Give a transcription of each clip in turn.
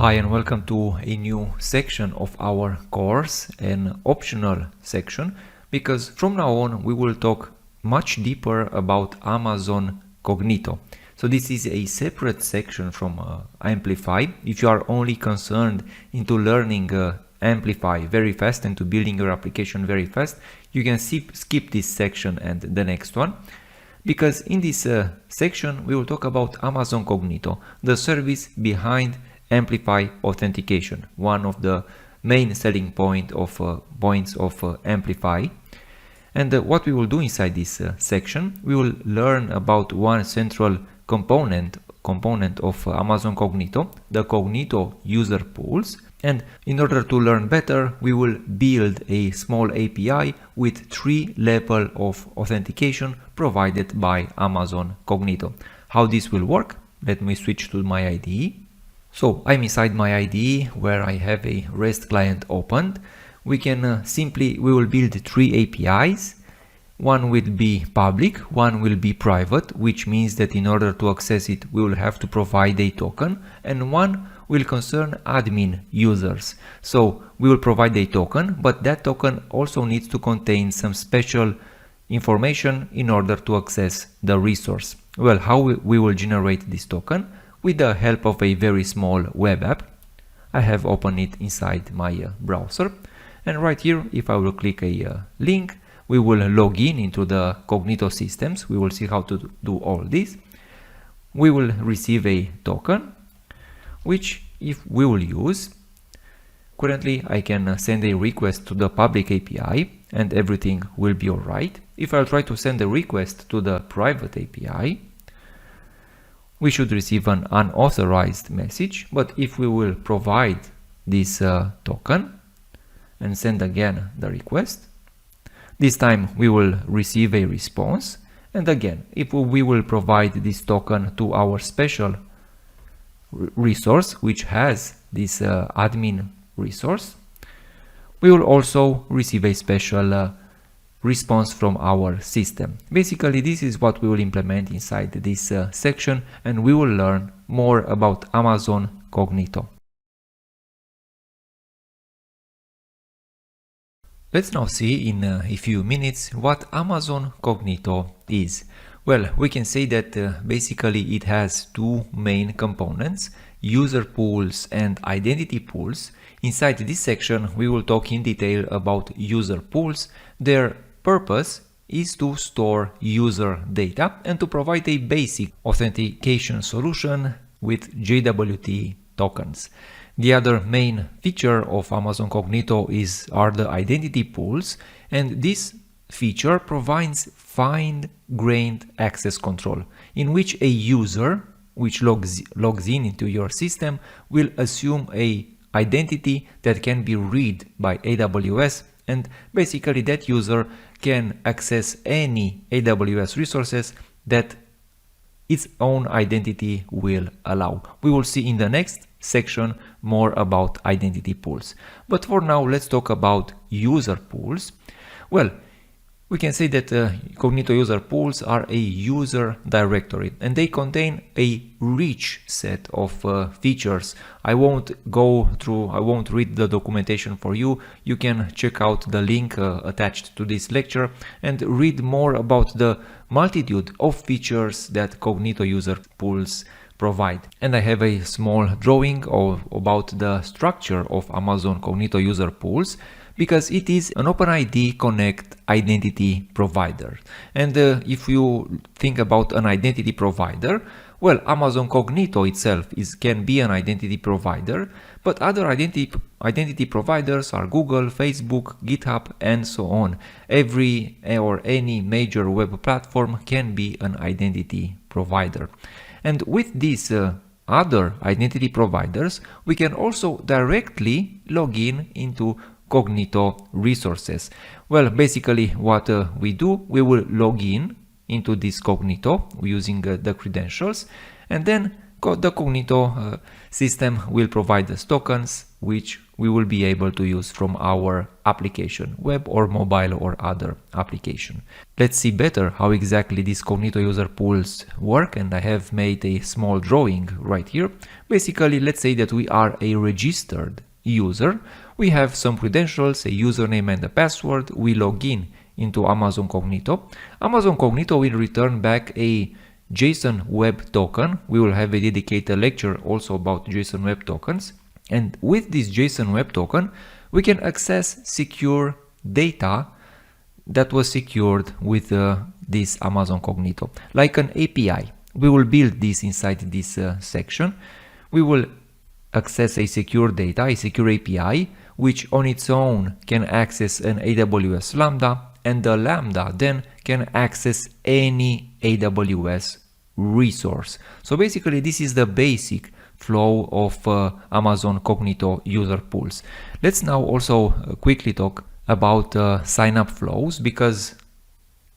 Hi and welcome to a new section of our course, an optional section, because from now on we will talk much deeper about Amazon Cognito. So this is a separate section from Amplify. If you are only concerned into learning Amplify very fast and to building your application very fast, you can skip this section and the next one. Because in this section we will talk about Amazon Cognito, the service behind Amplify authentication, one of the main selling points of Amplify. And what we will do inside this section, we will learn about one central component of Amazon Cognito, the Cognito user pools. And in order to learn better, we will build a small API with 3 levels of authentication provided by Amazon Cognito. How this will work? Let me switch to my IDE. So I'm inside my IDE where I have a REST client opened. We will build 3 APIs. One will be public, one will be private, which means that in order to access it, we will have to provide a token, and one will concern admin users. So we will provide a token, but that token also needs to contain some special information in order to access the resource. Well, how we will generate this token? With the help of a very small web app. I have opened it inside my browser, and right here, if I will click a link, we will log into the Cognito systems. We will see how to do all this. We will receive a token, which if we will use, currently I can send a request to the public API and everything will be alright. If I'll try to send a request to the private API, we should receive an unauthorized message, but if we will provide this token and send again the request, this time we will receive a response. And again, if we will provide this token to our special resource, which has this admin resource, we will also receive a special response from our system. Basically, this is what we will implement inside this section, and we will learn more about Amazon Cognito. Let's now see in a few minutes what Amazon Cognito is. Well, we can say that basically it has 2 main components, user pools and identity pools. Inside this section, we will talk in detail about user pools. Their purpose is to store user data and to provide a basic authentication solution with JWT tokens. The other main feature of Amazon Cognito are the identity pools, and this feature provides fine-grained access control, in which a user which logs in into your system will assume a identity that can be read by AWS, and basically that user can access any AWS resources that its own identity will allow. We will see in the next section more about identity pools. But for now, let's talk about user pools. Well, we can say that Cognito user pools are a user directory, and they contain a rich set of features. I won't read the documentation for you. You can check out the link attached to this lecture and read more about the multitude of features that Cognito user pools provide. And I have a small drawing about the structure of Amazon Cognito user pools, because it is an OpenID Connect identity provider. And if you think about an identity provider, well, Amazon Cognito itself can be an identity provider, but other identity providers are Google, Facebook, GitHub, and so on. Any major web platform can be an identity provider. And with these other identity providers, we can also directly log into Cognito resources. Well, basically what we do, we will log into this Cognito using the credentials, and then the Cognito system will provide us tokens which we will be able to use from our application, web or mobile or other application. Let's see better how exactly these Cognito user pools work, and I have made a small drawing right here. Basically, let's say that we are a registered user. We have some credentials, a username and a password. We log in into Amazon Cognito. Amazon Cognito will return back a JSON Web Token. We will have a dedicated lecture also about JSON Web Tokens. And with this JSON Web Token, we can access secure data that was secured with this Amazon Cognito, like an API. We will build this inside this section. We will access a secure data, a secure API, which on its own can access an AWS Lambda, and the Lambda then can access any AWS resource. So basically this is the basic flow of Amazon Cognito user pools. Let's now also quickly talk about sign-up flows, because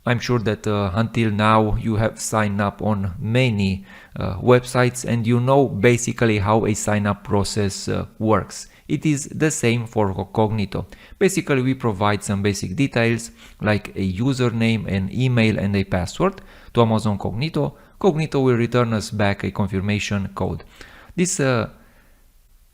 I'm sure that until now you have signed up on many websites and you know basically how a sign-up process works. It is the same for Cognito. Basically, we provide some basic details like a username, an email and a password to Amazon Cognito. Cognito will return us back a confirmation code. This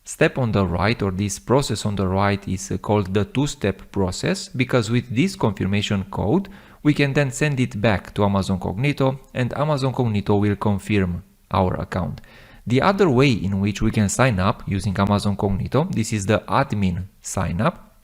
step on the right, or this process on the right, is called the two-step process, because with this confirmation code we can then send it back to Amazon Cognito and Amazon Cognito will confirm our account. The other way in which we can sign up using Amazon Cognito, this is the admin sign up,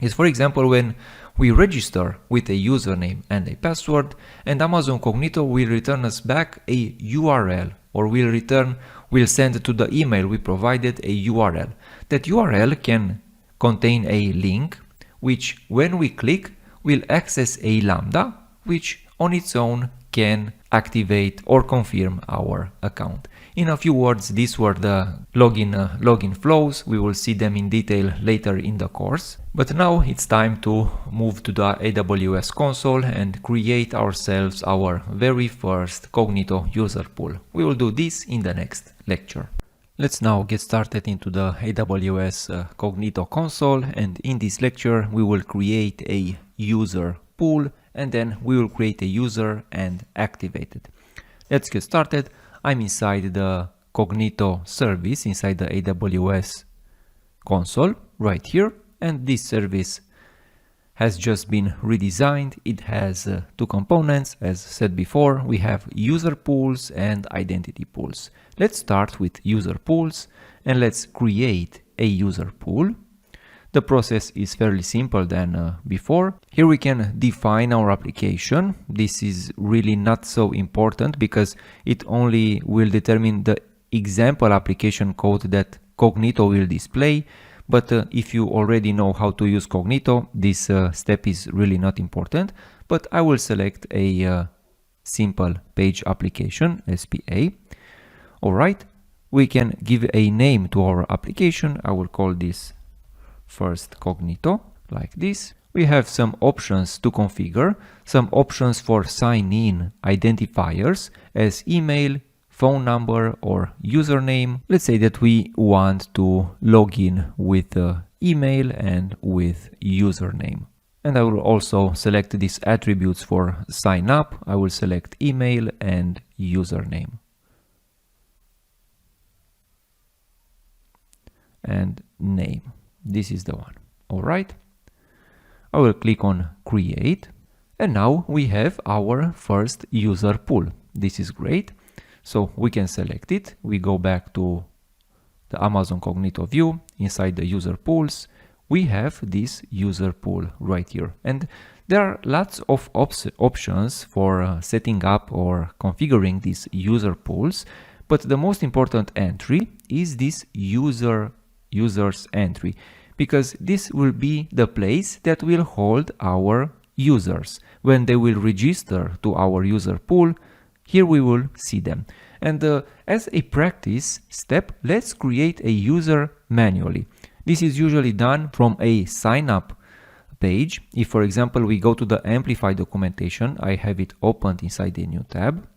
is for example when we register with a username and a password, and Amazon Cognito will return us back a URL, or will send to the email we provided a URL. That URL can contain a link which when we click will access a Lambda, which on its own can activate or confirm our account. In a few words, these were the login flows. We will see them in detail later in the course. But now it's time to move to the AWS console and create ourselves our very first Cognito user pool. We will do this in the next lecture. Let's now get started into the AWS Cognito console, and in this lecture we will create a user pool and then we will create a user and activate it. Let's get started. I'm inside the Cognito service inside the AWS console right here, and this service has just been redesigned. It has two components. As said before, we have user pools and identity pools. Let's start with user pools and let's create a user pool. The process is fairly simple than before. Here we can define our application. This is really not so important because it only will determine the example application code that Cognito will display. But if you already know how to use Cognito, this step is really not important. But I will select a simple page application, SPA. All right, we can give a name to our application. I will call this first Cognito, like this. We have some options to configure, some options for sign-in identifiers as email, phone number or username. Let's say that we want to log in with email and with username. And I will also select these attributes for sign up. I will select email and username. And name. This is the one. All right. I will click on create. And now we have our first user pool. This is great. So we can select it. We go back to the Amazon Cognito view. Inside the user pools, we have this user pool right here. And there are lots of options for setting up or configuring these user pools. But the most important entry is this user's entry, because this will be the place that will hold our users. When they will register to our user pool, here we will see them. And as a practice step, let's create a user manually. This is usually done from a sign up page. If, for example, we go to the Amplify documentation, I have it opened inside a new tab.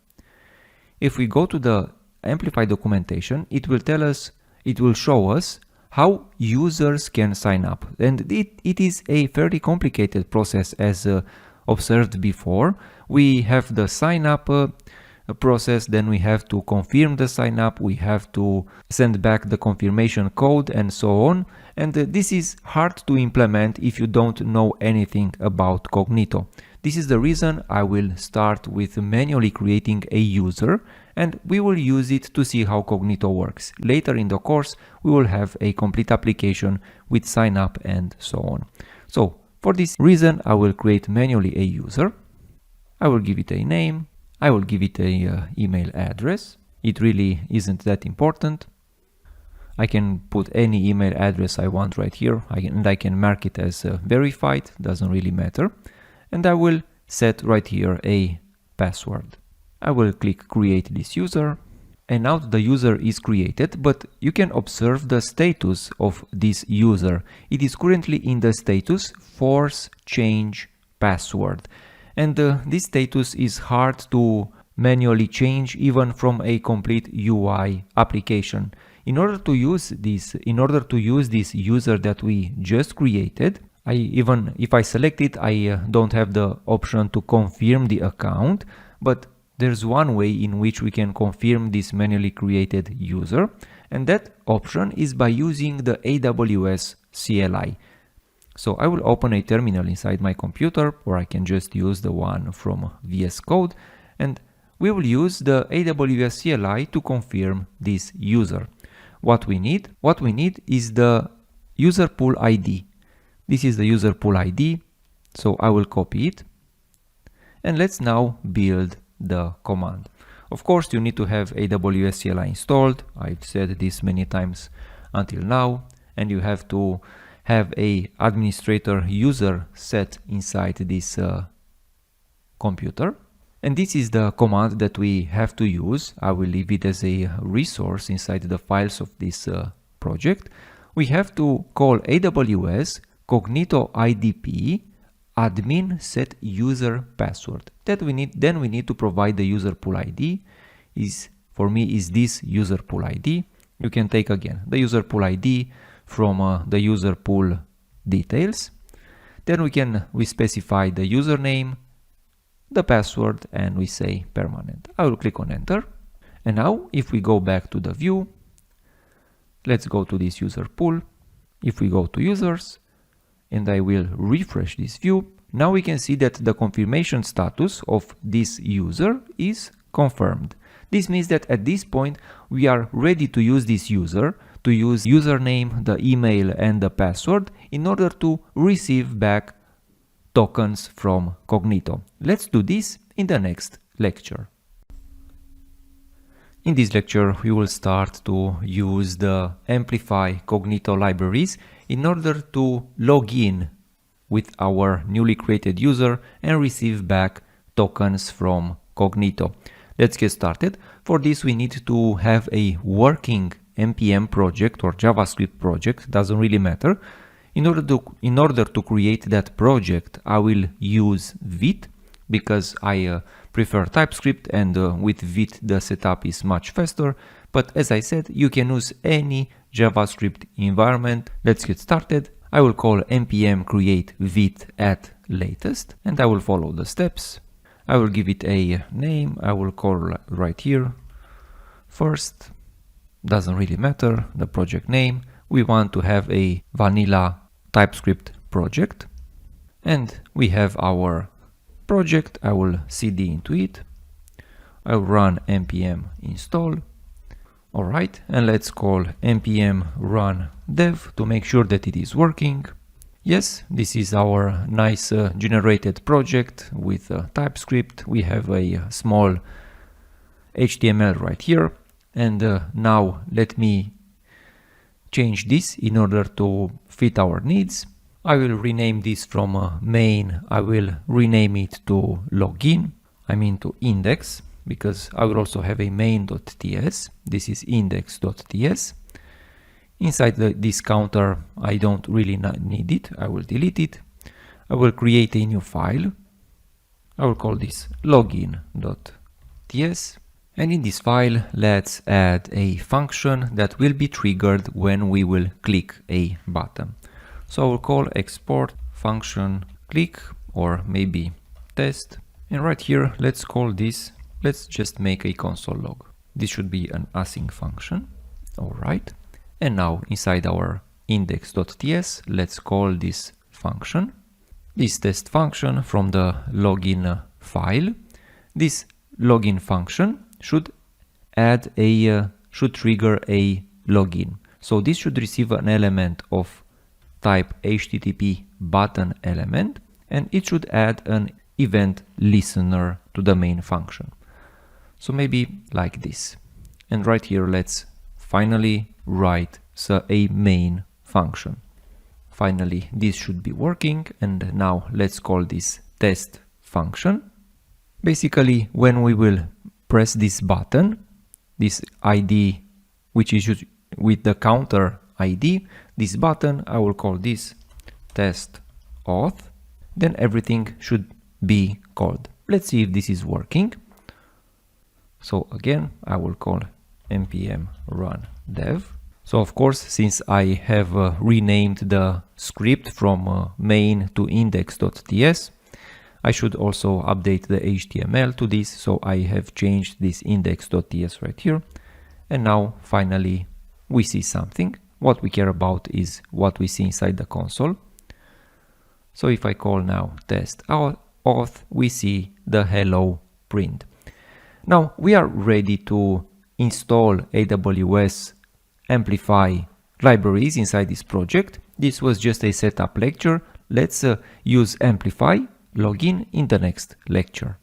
If we go to the Amplify documentation, it will show us how users can sign up. And it is a fairly complicated process as observed before. We have the sign up process, then we have to confirm the sign up, we have to send back the confirmation code and so on. And this is hard to implement if you don't know anything about Cognito. This is the reason I will start with manually creating a user, and we will use it to see how Cognito works. Later in the course, we will have a complete application with sign up and so on. So for this reason, I will create manually a user. I will give it a name. I will give it a email address. It really isn't that important. I can put any email address I want right here, and I can mark it as verified, doesn't really matter. And I will set right here a password. I will click create this user, and now the user is created, but you can observe the status of this user. It is currently in the status force change password. And this status is hard to manually change even from a complete UI application. In order to use this user that we just created, even if I select it, I don't have the option to confirm the account, but there's one way in which we can confirm this manually created user, and that option is by using the AWS CLI. So I will open a terminal inside my computer, or I can just use the one from VS Code, and we will use the AWS CLI to confirm this user. What we need is the user pool ID. This is the user pool ID, so I will copy it. And let's now build the command. Of course, you need to have AWS CLI installed. I've said this many times until now, and you have to have a administrator user set inside this computer. And this is the command that we have to use. I will leave it as a resource inside the files of this project. We have to call AWS Cognito IDP admin set user password. Then we need to provide the user pool ID. For me is this user pool ID. You can take again the user pool ID from the user pool details. Then we specify the username, the password, and we say permanent. I will click on enter. And now if we go back to the view, let's go to this user pool. If we go to users, and I will refresh this view, now we can see that the confirmation status of this user is confirmed. This means that at this point we are ready to use this user, to use username, the email, and the password in order to receive back tokens from Cognito. Let's do this in the next lecture. In this lecture, we will start to use the Amplify Cognito libraries in order to log in with our newly created user and receive back tokens from Cognito. Let's get started. For this, we need to have a working npm project or JavaScript project, doesn't really matter. In order to create that project, I will use Vite because I prefer TypeScript, and with Vite the setup is much faster. But as I said, you can use any JavaScript environment. Let's get started. I will call npm create Vite at latest, and I will follow the steps. I will give it a name. I will call right here first. Doesn't really matter the project name. We want to have a vanilla TypeScript project, and we have our project. I will cd into it. I will run npm install. All right, and let's call npm run dev to make sure that it is working. Yes, this is our nice generated project with TypeScript. We have a small HTML right here, and now let me change this in order to fit our needs. I will rename this from main. I will rename it to login. I mean to index, because I will also have a main.ts. This is index.ts. Inside this counter, I don't really need it. I will delete it. I will create a new file. I will call this login.ts, And in this file, let's add a function that will be triggered when we will click a button. So I will call export function click, or maybe test. And right here, let's call this, let's just make a console log. This should be an async function. All right. And now inside our index.ts, let's call this function. This test function from the login file. This login function should trigger a login. So this should receive an element of type HTTP button element, and it should add an event listener to the main function. So maybe like this. And right here, let's finally write a main function. Finally, this should be working. And now let's call this test function. Basically, when we will press this button, this ID, which is with the counter ID, this button, I will call this test auth, then everything should be called. Let's see if this is working. So again, I will call npm run dev. So of course, since I have renamed the script from main to index.ts, I should also update the HTML to this. So I have changed this index.ts right here. And now finally we see something. What we care about is what we see inside the console. So if I call now test auth, we see the hello print. Now we are ready to install AWS Amplify libraries inside this project. This was just a setup lecture. Let's use Amplify login in the next lecture.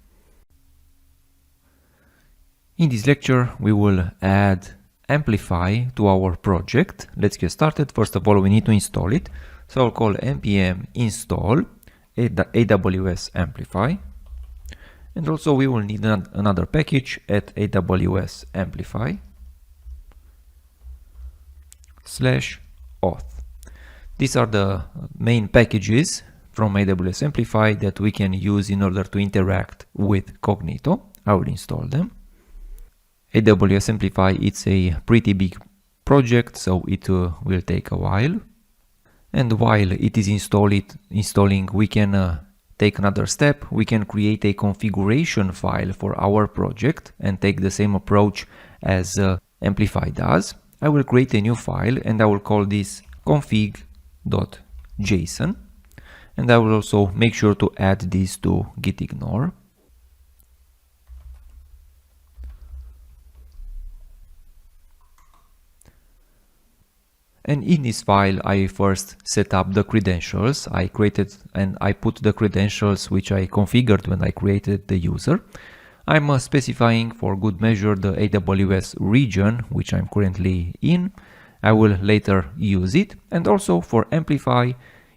In this lecture, we will add Amplify to our project. Let's get started. First of all, we need to install it. So I'll call npm install AWS Amplify. And also we will need another package at AWS Amplify /auth. These are the main packages from AWS Amplify that we can use in order to interact with Cognito. I will install them. AWS Amplify, it's a pretty big project, so it will take a while. And while it is installing, we can take another step. We can create a configuration file for our project and take the same approach as Amplify does. I will create a new file and I will call this config.json. And I will also make sure to add this to gitignore. And in this file, I first set up the credentials. I created and I put the credentials which I configured when I created the user. I'm specifying for good measure the AWS region, which I'm currently in. I will later use it. And also for Amplify,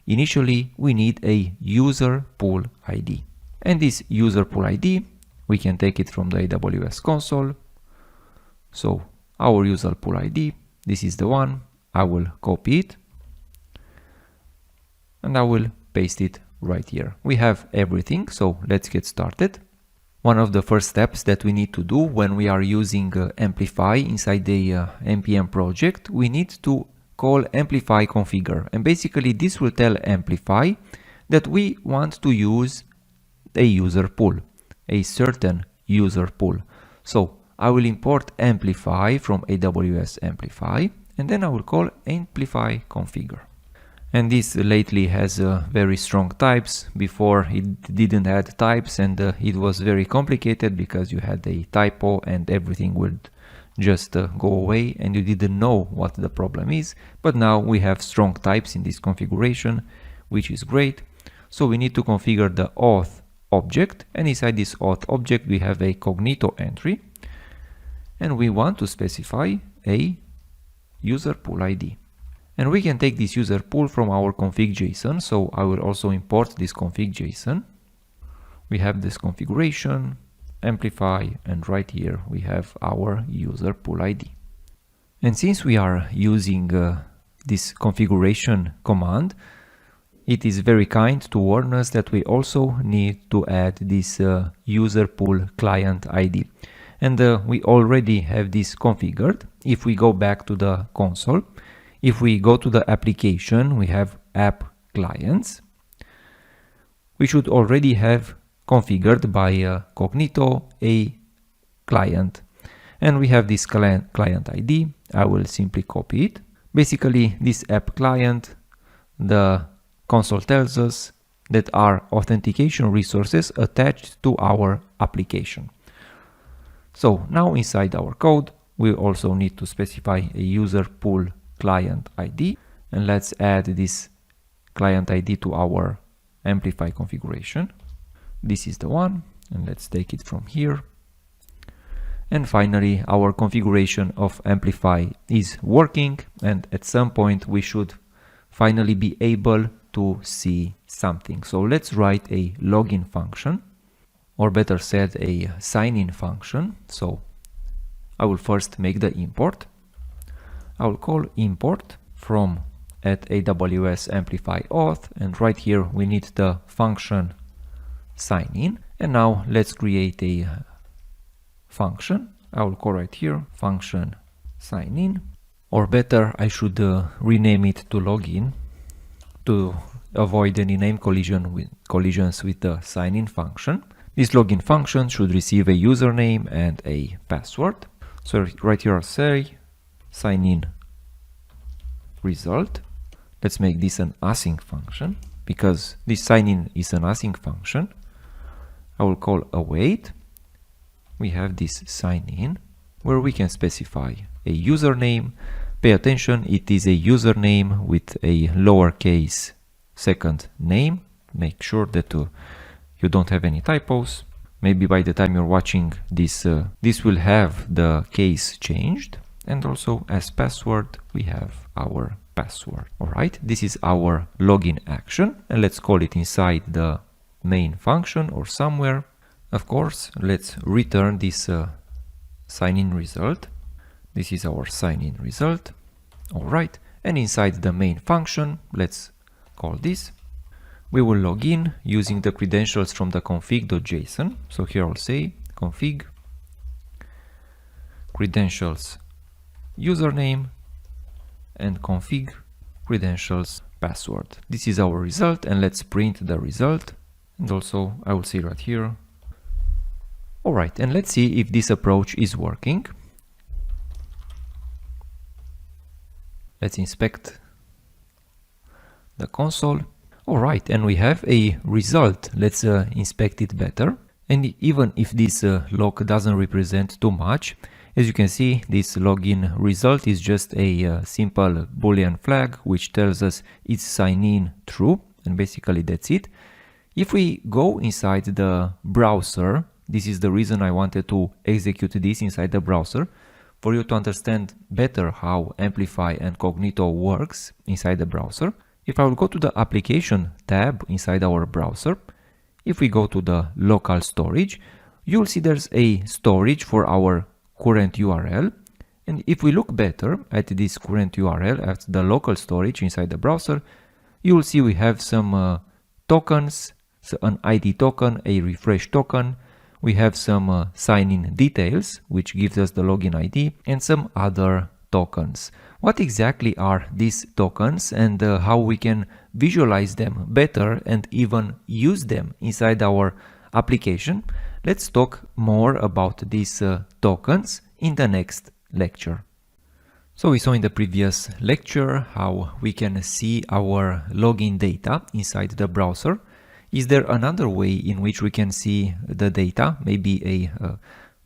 initially we need a user pool ID. And this user pool ID, we can take it from the AWS console. So our user pool ID, this is the one. I will copy it and I will paste it right here. We have everything, so let's get started. One of the first steps that we need to do when we are using Amplify inside the npm project, we need to call Amplify configure. And basically this will tell Amplify that we want to use a user pool, a certain user pool. So I will import Amplify from AWS Amplify. And then I will call Amplify configure. And this lately has very strong types. Before it didn't have types and it was very complicated because you had a typo and everything would just go away and you didn't know what the problem is. But now we have strong types in this configuration, which is great. So we need to configure the auth object, and inside this auth object we have a Cognito entry and we want to specify a user pool ID. And we can take this user pool from our config.json. So I will also import this config.json. We have this configuration, Amplify, and right here we have our user pool ID. And since we are using this configuration command, it is very kind to warn us that we also need to add this user pool client ID. and we already have this configured. If we go back to the console, if we go to the application, we have app clients. We should already have configured by Cognito a client, and we have this client ID. I will simply copy it. Basically, this app client, the console tells us that are authentication resources attached to our application. So now inside our code, we also need to specify a user pool client ID, and let's add this client ID to our Amplify configuration. This is the one, and let's take it from here. And finally, our configuration of Amplify is working, and at some point we should finally be able to see something. So let's write a login function, or better said, a sign-in function. So I will first make the import. I will call import from at AWS Amplify auth, and right here we need the function sign-in. And now let's create a function. I will call right here function sign-in, or better, I should rename it to login to avoid any name collisions with the sign-in function. This login function should receive a username and a password. So right here I'll say sign-in result. Let's make this an async function, because this sign-in is an async function. I will call await. We have this sign-in where we can specify a username. Pay attention, it is a username with a lowercase second name. Make sure that you don't have any typos. Maybe by the time you're watching this, this will have the case changed. And also as password, we have our password. All right, this is our login action, and let's call it inside the main function or somewhere. Of course, let's return this sign-in result. This is our sign-in result. All right, and inside the main function, let's call this. We will log in using the credentials from the config.json. So here I'll say config credentials username and config credentials password. This is our result, and let's print the result. And also I will say right here. All right, and let's see if this approach is working. Let's inspect the console. All right, and we have a result. Let's inspect it better. And even if this log doesn't represent too much, as you can see, this login result is just a simple Boolean flag, which tells us it's sign in true, and basically that's it. If we go inside the browser, this is the reason I wanted to execute this inside the browser, for you to understand better how Amplify and Cognito works inside the browser. If I will go to the application tab inside our browser, if we go to the local storage, you'll see there's a storage for our current URL. And if we look better at this current URL, at the local storage inside the browser, you'll see we have some tokens, so an ID token, a refresh token. We have some sign-in details, which gives us the login ID, and some other tokens. What exactly are these tokens, and how we can visualize them better and even use them inside our application? Let's talk more about these tokens in the next lecture. So we saw in the previous lecture how we can see our login data inside the browser. Is there another way in which we can see the data? Maybe a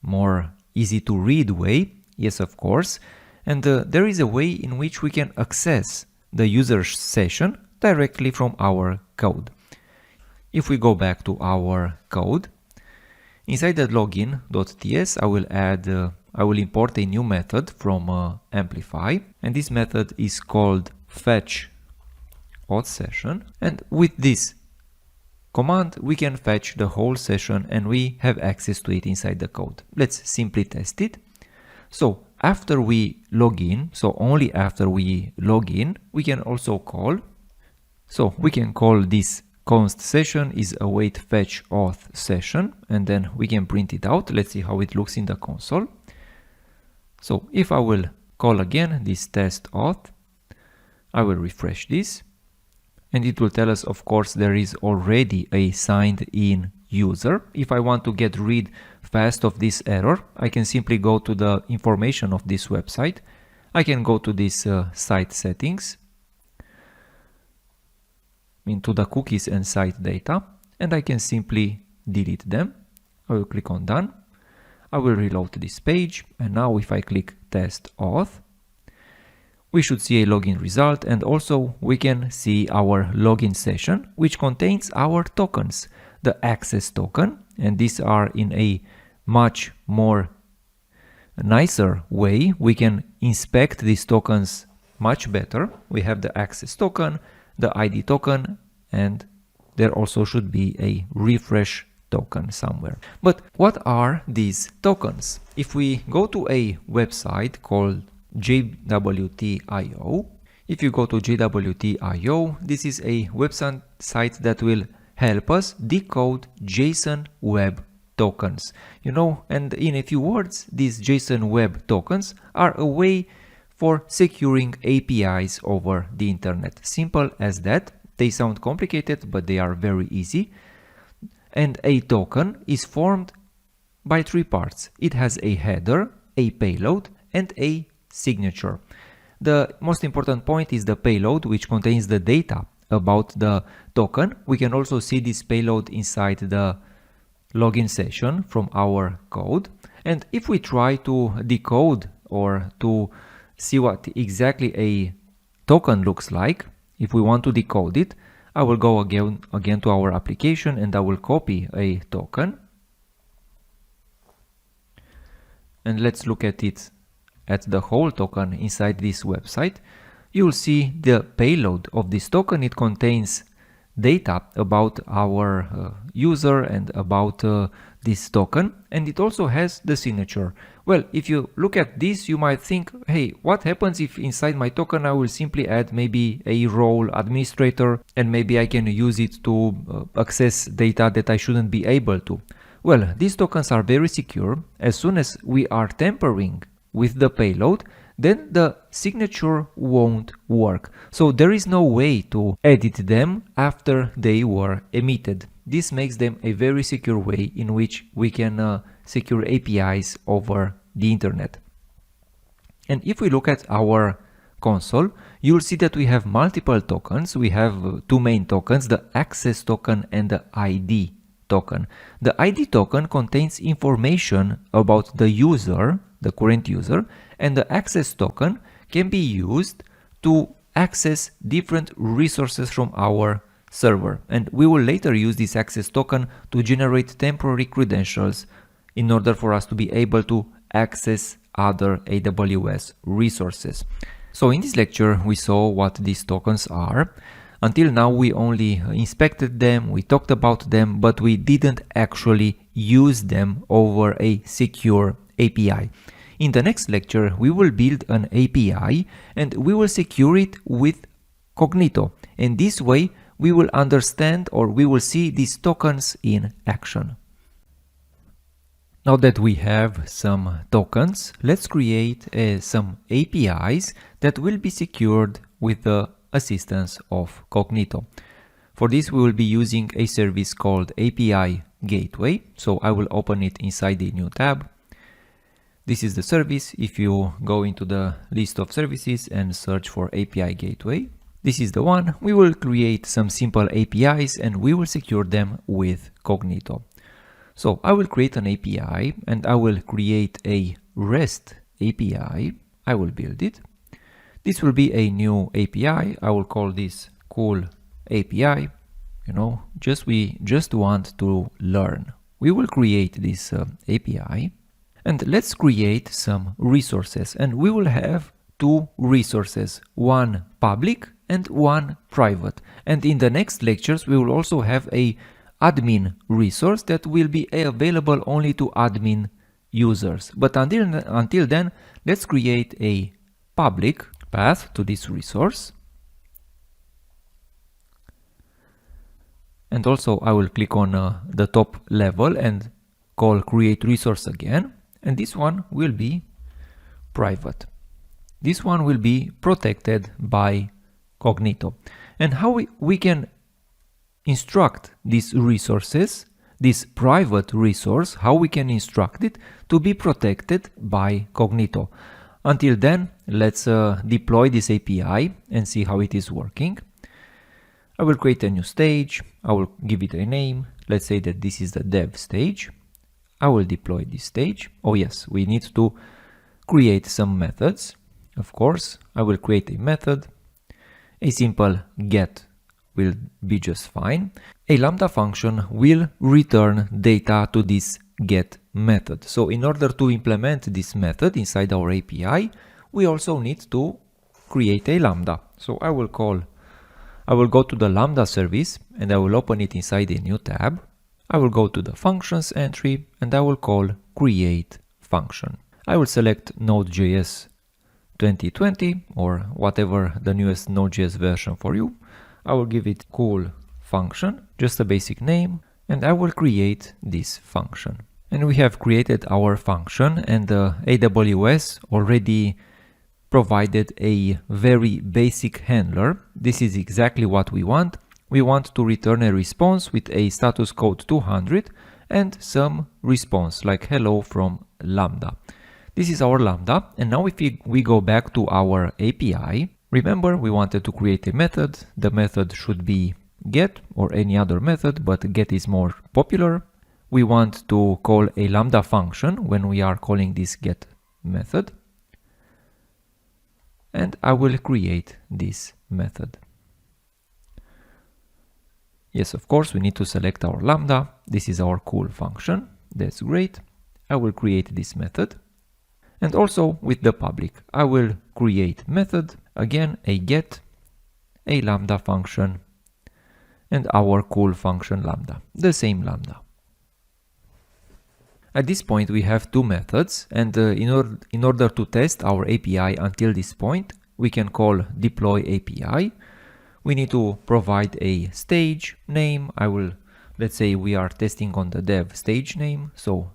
more easy to read way? Yes, of course. And there is a way in which we can access the user session directly from our code. If we go back to our code, inside the login.ts, I will import a new method from Amplify, and this method is called fetch auth session. And with this command, we can fetch the whole session and we have access to it inside the code. Let's simply test it. So after we log in, so only after we log in, we can also call. So we can call this const session is await fetch auth session, and then we can print it out. Let's see how it looks in the console. So if I will call again this test auth, I will refresh this, and it will tell us, of course, there is already a signed in user. If I want to get rid fast of this error, I can simply go to the information of this website. I can go to this site settings, into the cookies and site data, and I can simply delete them. I will click on done. I will reload this page, and now if I click test auth, we should see a login result, and also we can see our login session, which contains our tokens, the access token, and these are in a much more nicer way. We can inspect these tokens much better. We have the access token, the ID token, and there also should be a refresh token somewhere. But what are these tokens? If we go to a website called JWT.io, if you go to JWT.io, this is a website that will help us decode JSON web tokens. And in a few words, these JSON web tokens are a way for securing APIs over the internet. Simple as that. They sound complicated, but they are very easy. And a token is formed by three parts. It has a header, a payload, and a signature. The most important point is the payload, which contains the data about the token. We can also see this payload inside the login session from our code. And if we try to decode or to see what exactly a token looks like, if we want to decode it, I will go again to our application, and I will copy a token. And let's look at it, at the whole token inside this website. You will see the payload of this token. It contains data about our user and about this token, and it also has the signature. Well, if you look at this, you might think, hey, what happens if inside my token I will simply add maybe a role administrator, and maybe I can use it to access data that I shouldn't be able to? Well, these tokens are very secure. As soon as we are tampering with the payload, then the signature won't work. So there is no way to edit them after they were emitted. This makes them a very secure way in which we can secure APIs over the internet. And if we look at our console, you'll see that we have multiple tokens. We have two main tokens, the access token and the ID token. The ID token contains information about the user, the current user, and the access token can be used to access different resources from our server. And we will later use this access token to generate temporary credentials in order for us to be able to access other AWS resources. So in this lecture, we saw what these tokens are. Until now, we only inspected them, we talked about them, but we didn't actually use them over a secure API. In the next lecture, we will build an API and we will secure it with Cognito. And this way, we will understand, or we will see these tokens in action. Now that we have some tokens, let's create some APIs that will be secured with the assistance of Cognito. For this, we will be using a service called API Gateway. So I will open it inside the new tab. This is the service. If you go into the list of services and search for API Gateway, this is the one. We will create some simple APIs and we will secure them with Cognito. So I will create an API and I will create a REST API. I will build it. This will be a new API. I will call this cool API. We just want to learn. We will create this API and let's create some resources, and we will have two resources, one public and one private. And in the next lectures, we will also have a admin resource that will be available only to admin users. But until then, let's create a public path to this resource. And also I will click on the top level and call create resource again. And this one will be private. This one will be protected by Cognito. And how we can instruct these resources, this private resource, how we can instruct it to be protected by Cognito. Until then, let's deploy this API and see how it is working. I will create a new stage. I will give it a name. Let's say that this is the dev stage. I will deploy this stage. Oh yes, we need to create some methods. Of course, I will create a method. A simple get will be just fine. A Lambda function will return data to this get method. So in order to implement this method inside our API, we also need to create a Lambda. So I will go to the Lambda service and I will open it inside a new tab. I will go to the functions entry and I will call create function. I will select Node.js 2020 or whatever the newest Node.js version for you. I will give it cool function, just a basic name, and I will create this function. And we have created our function, and AWS already provided a very basic handler. This is exactly what we want. We want to return a response with a status code 200 and some response like hello from Lambda. This is our Lambda, and now if we go back to our API, remember we wanted to create a method. The method should be get or any other method, but get is more popular. We want to call a Lambda function when we are calling this get method. And I will create this method. Yes, of course, we need to select our Lambda. This is our cool function. That's great. I will create this method. And also with the public, I will create method, again a get, a Lambda function, and our cool function Lambda, the same Lambda. At this point we have two methods, and in order to test our API until this point, we can call deploy API. We need to provide a stage name. Let's say we are testing on the dev stage name, so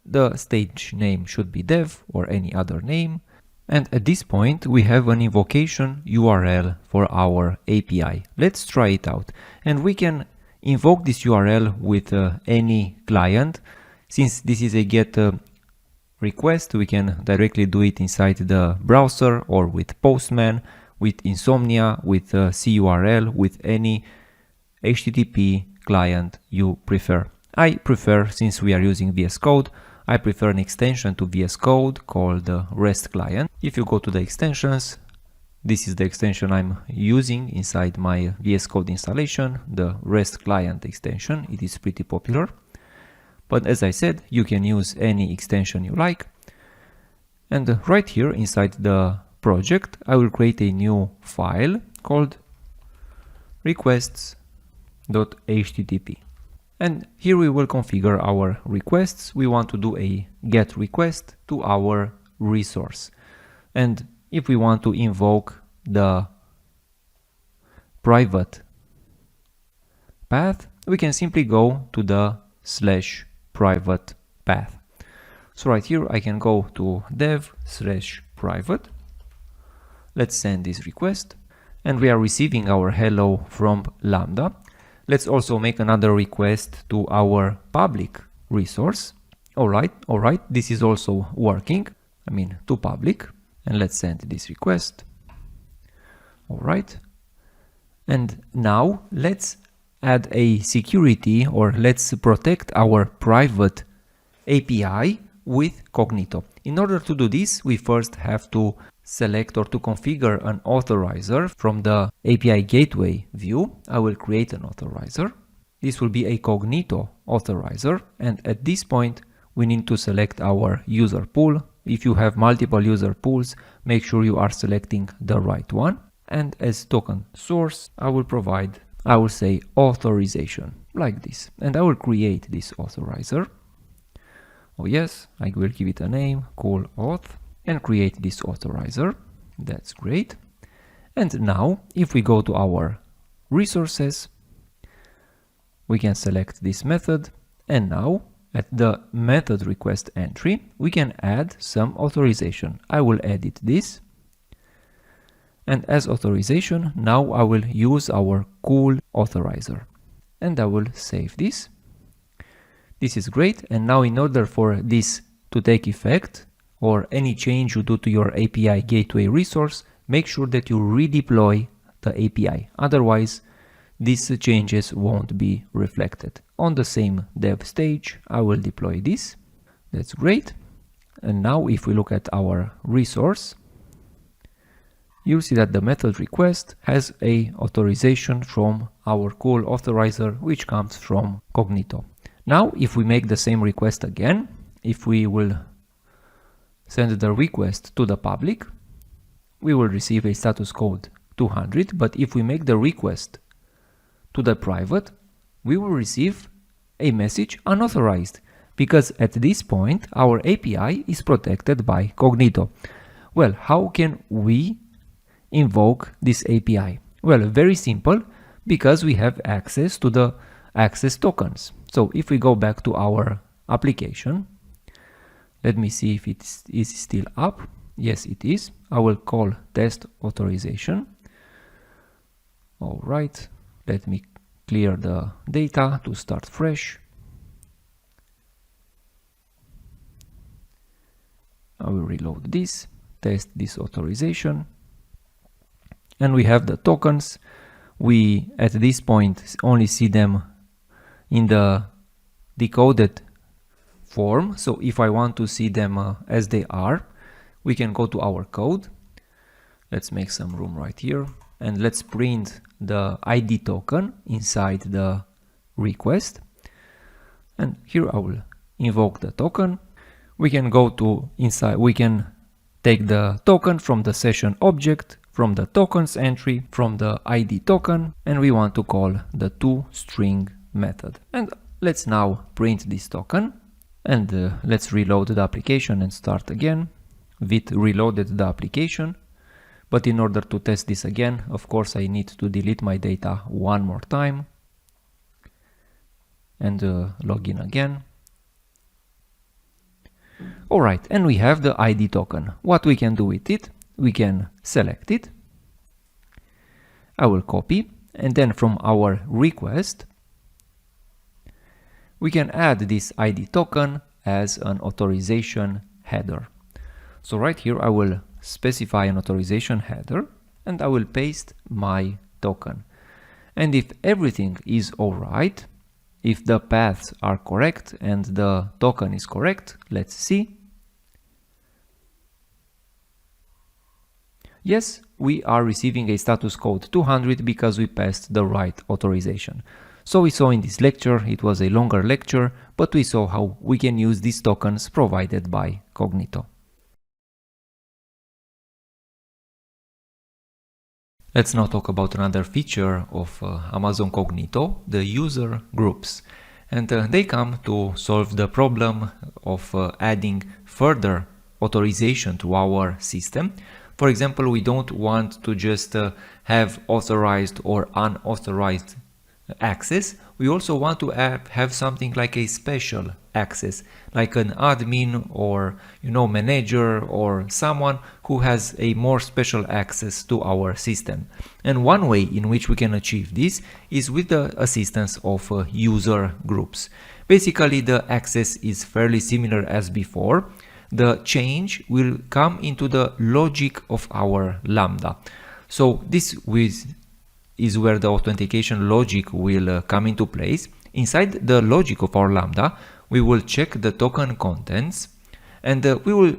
the stage name should be dev or any other name. And at this point we have an invocation URL for our API. Let's try it out. And we can invoke this URL with any client. Since this is a get request, we can directly do it inside the browser or with Postman, with Insomnia, with CURL, with any HTTP client you prefer. I prefer, since we are using VS Code, I prefer an extension to VS Code called REST client. If you go to the extensions, this is the extension I'm using inside my VS Code installation, the REST client extension. It is pretty popular. But as I said, you can use any extension you like. And right here inside the project, I will create a new file called requests.http. And here we will configure our requests. We want to do a get request to our resource. And if we want to invoke the private path, we can simply go to the /private path. So right here I can go to dev/private. Let's send this request, and we are receiving our hello from Lambda. Let's also make another request to our public resource. All right, this is also working. To public, and let's send this request. All right, and now let's add a security, or let's protect our private API with Cognito. In order to do this, we first have to select or to configure an authorizer from the API gateway view. I will create an authorizer. This will be a Cognito authorizer, and at this point we need to select our user pool. If you have multiple user pools, make sure you are selecting the right one. And as token source, I will say authorization, like this, and I will create this authorizer. Oh yes, I will give it a name, cool auth, and create this authorizer. That's great. And now if we go to our resources, We can select this method, and now at the method request entry, we can add some authorization. I will edit this. And as authorization, now I will use our cool authorizer. And I will save this. This is great. And now in order for this to take effect, or any change you do to your API gateway resource, make sure that you redeploy the API. Otherwise, these changes won't be reflected. On the same dev stage, I will deploy this. That's great. And now if we look at our resource, you'll see that the method request has a authorization from our cool authorizer, which comes from Cognito. Now, if we make the same request again, if we will send the request to the public, we will receive a status code 200, but if we make the request to the private, we will receive a message unauthorized, because at this point our API is protected by Cognito. Well, how can we invoke this API? Well, very simple, because we have access to the access tokens. So if we go back to our application, let me see if it is still up. Yes, it is. I will call test authorization. All right, let me clear the data to start fresh. I will reload this, test this authorization. And we have the tokens. We, at this point, only see them in the decoded form. So if I want to see them as they are, we can go to our code. Let's make some room right here. And let's print the ID token inside the request. And here I will invoke the token. We can go to inside, we can take the token from the session object, from the tokens entry, from the ID token, and we want to call the toString method. And let's now print this token, and let's reload the application and start again. Vite reloaded the application, but in order to test this again, of course, I need to delete my data one more time and log in again. All right, and we have the ID token. What we can do with it? We can select it. I will copy, and then from our request, we can add this ID token as an authorization header. So right here, I will specify an authorization header, and I will paste my token. And if everything is all right, if the paths are correct and the token is correct, let's see. Yes, we are receiving a status code 200 because we passed the right authorization. So we saw in this lecture, it was a longer lecture, but we saw how we can use these tokens provided by Cognito. Let's now talk about another feature of Amazon Cognito, the user groups. And they come to solve the problem of adding further authorization to our system. For example, we don't want to just have authorized or unauthorized access. We also want to have something like a special access, like an admin or manager or someone who has a more special access to our system. And one way in which we can achieve this is with the assistance of user groups. Basically, the access is fairly similar as before. The change will come into the logic of our Lambda. So this is where the authentication logic will come into place. Inside the logic of our Lambda, we will check the token contents, and we will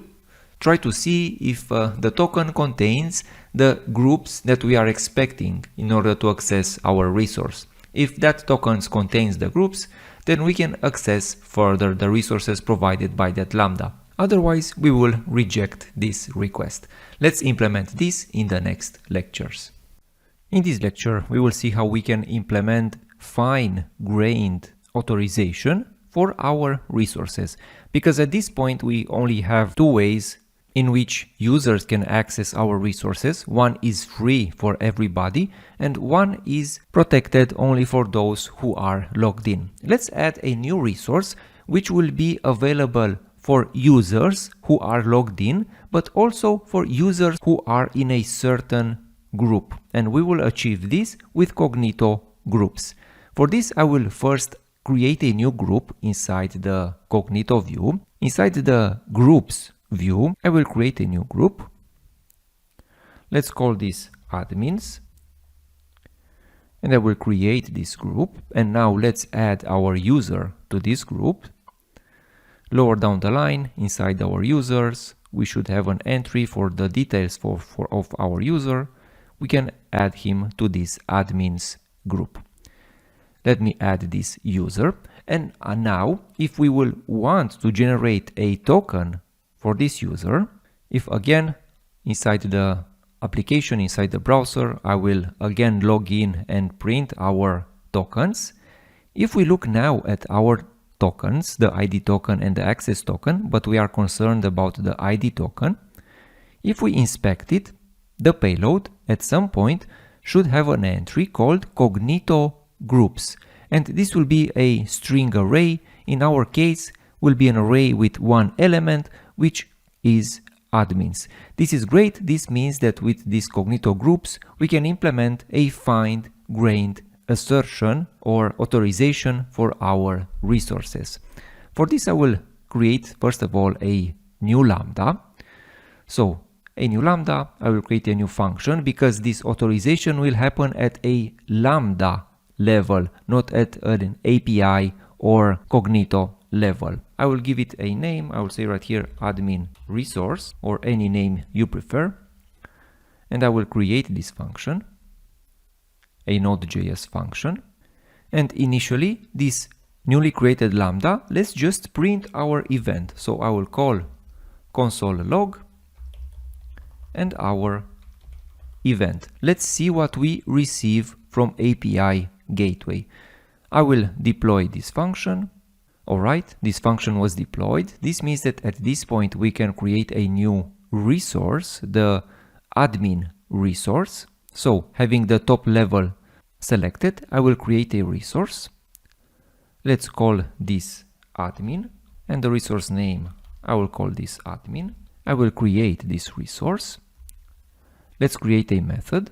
try to see if the token contains the groups that we are expecting in order to access our resource. If that token contains the groups, then we can access further the resources provided by that Lambda. Otherwise, we will reject this request. Let's implement this in the next lectures. In this lecture, we will see how we can implement fine-grained authorization for our resources, because at this point we only have two ways in which users can access our resources. One is free for everybody and one is protected only for those who are logged in. Let's add a new resource which will be available for users who are logged in, but also for users who are in a certain group. And we will achieve this with Cognito groups. For this, I will first create a new group inside the Cognito view. Inside the groups view, I will create a new group. Let's call this admins. And I will create this group. And now let's add our user to this group. Lower down the line, inside our users, we should have an entry for the details of our user. We can add him to this admins group. Let me add this user. And now, if we will want to generate a token for this user, if again, inside the application, inside the browser, I will again log in and print our tokens. If we look now at our tokens, the ID token and the access token, but we are concerned about the ID token. If we inspect it, the payload at some point should have an entry called Cognito groups. And this will be a string array. In our case, will be an array with one element, which is admins. This is great. This means that with these Cognito groups, we can implement a fine-grained assertion or authorization for our resources. For this, I will create, first of all, a new lambda. So a new lambda, I will create a new function because this authorization will happen at a lambda level, not at an API or Cognito level. I will give it a name. I will say right here admin resource or any name you prefer. And I will create this function, a Node.js function. And initially, this newly created lambda, let's just print our event. So I will call console log and our event. Let's see what we receive from API gateway. I will deploy this function. All right, this function was deployed. This means that at this point we can create a new resource, the admin resource. So having the top level selected, I will create a resource. Let's call this admin and the resource name, I will call this admin. I will create this resource. Let's create a method.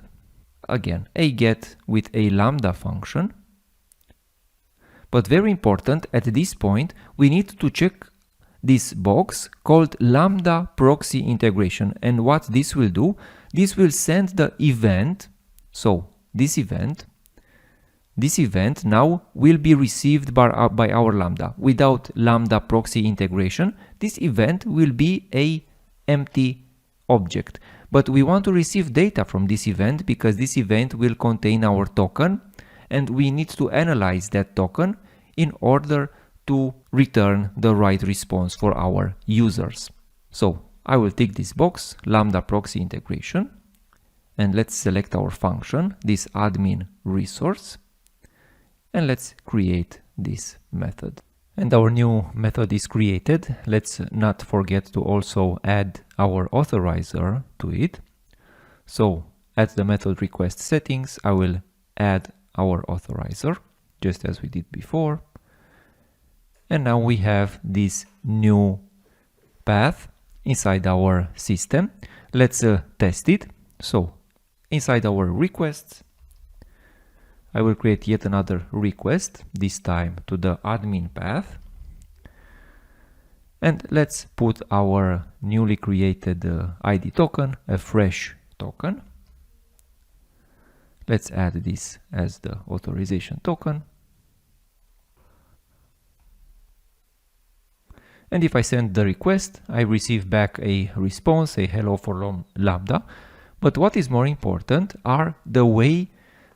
Again, a get with a lambda function. But very important, at this point, we need to check this box called lambda proxy integration. And what this will do, this will send the event. So this event now will be received by our lambda. Without lambda proxy integration, this event will be a empty object. But we want to receive data from this event because this event will contain our token and we need to analyze that token in order to return the right response for our users. So I will tick this box, lambda proxy integration, and let's select our function, this admin resource, and let's create this method. And our new method is created. Let's not forget to also add our authorizer to it. So at the method request settings, I will add our authorizer, just as we did before. And now we have this new path inside our system. Let's test it. So inside our requests, I will create yet another request, this time to the admin path. And let's put our newly created ID token, a fresh token. Let's add this as the authorization token. And if I send the request, I receive back a response, a hello for lambda. But what is more important are the way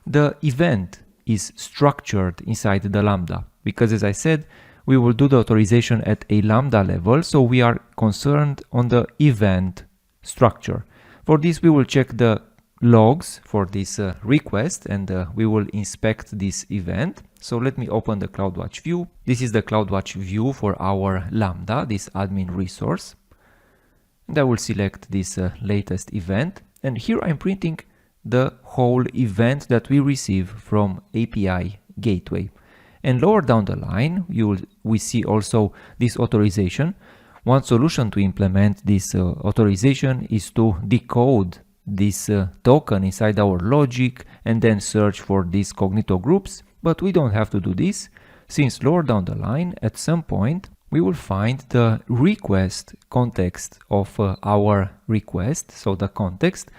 the event is structured inside the lambda. Because as I said, we will do the authorization at a lambda level, so we are concerned on the event structure. For this, we will check the logs for this request and we will inspect this event. So let me open the CloudWatch view. This is the CloudWatch view for our lambda, this admin resource. And I will select this latest event, and here I'm printing the whole event that we receive from API gateway. And lower down the line, we see also this authorization. One solution to implement this authorization is to decode this token inside our logic and then search for these Cognito groups, but we don't have to do this, since lower down the line, at some point, we will find the request context of our request, so the context.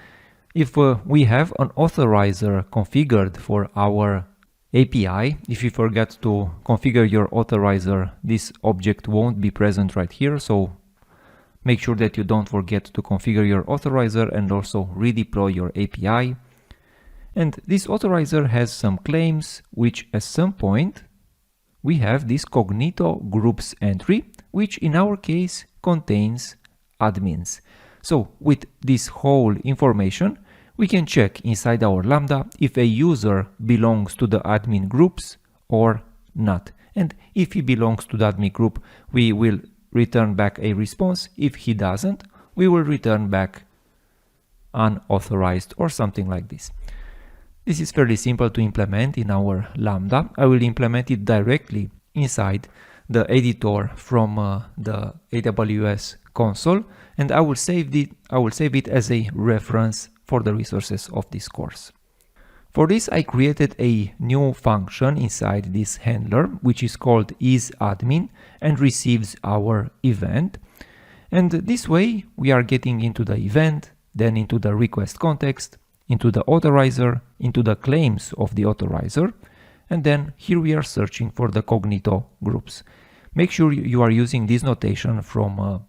If we have an authorizer configured for our API, if you forget to configure your authorizer, this object won't be present right here, so make sure that you don't forget to configure your authorizer and also redeploy your API. And this authorizer has some claims, which at some point we have this Cognito groups entry, which in our case contains admins. So with this whole information, we can check inside our Lambda if a user belongs to the admin groups or not. And if he belongs to the admin group, we will return back a response. If he doesn't, we will return back unauthorized or something like this. This is fairly simple to implement in our Lambda. I will implement it directly inside the editor from the AWS console, and I will save it as a reference for the resources of this course. For this, I created a new function inside this handler, which is called isAdmin and receives our event. And this way, we are getting into the event, then into the request context, into the authorizer, into the claims of the authorizer, and then here we are searching for the Cognito groups. Make sure you are using this notation from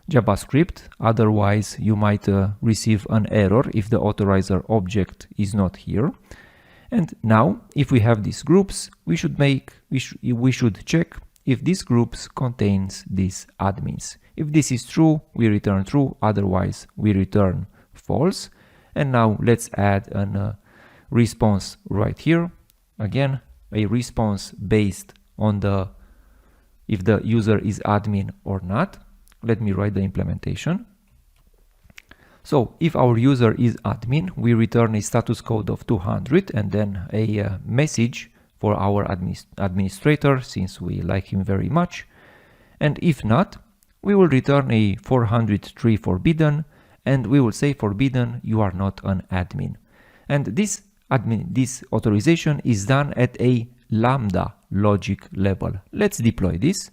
JavaScript, otherwise you might receive an error if the authorizer object is not here. And now, if we have these groups, we should check if these groups contains these admins. If this is true, we return true, otherwise we return false. And now let's add a response right here. Again, a response based on if the user is admin or not. Let me write the implementation. So if our user is admin, we return a status code of 200 and then a message for our administrator, since we like him very much. And if not, we will return a 403 forbidden, and we will say forbidden, you are not an admin. And this authorization is done at a Lambda logic level. Let's deploy this.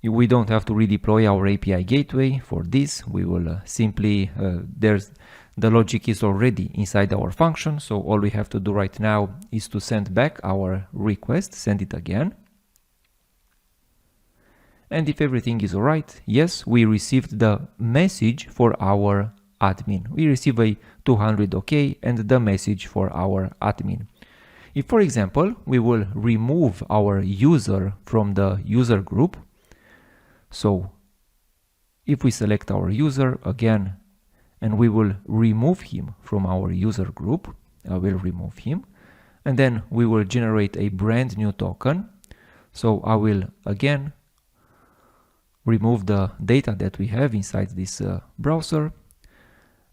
We don't have to redeploy our API gateway. For this, we will simply, the logic is already inside our function, so all we have to do right now is to send back our request, send it again. And if everything is alright, yes, we received the message for our admin. We receive a 200 OK and the message for our admin. If, for example, we will remove our user from the user group, so if we select our user again, and we will remove him from our user group, I will remove him, and then we will generate a brand new token. So I will again remove the data that we have inside this browser,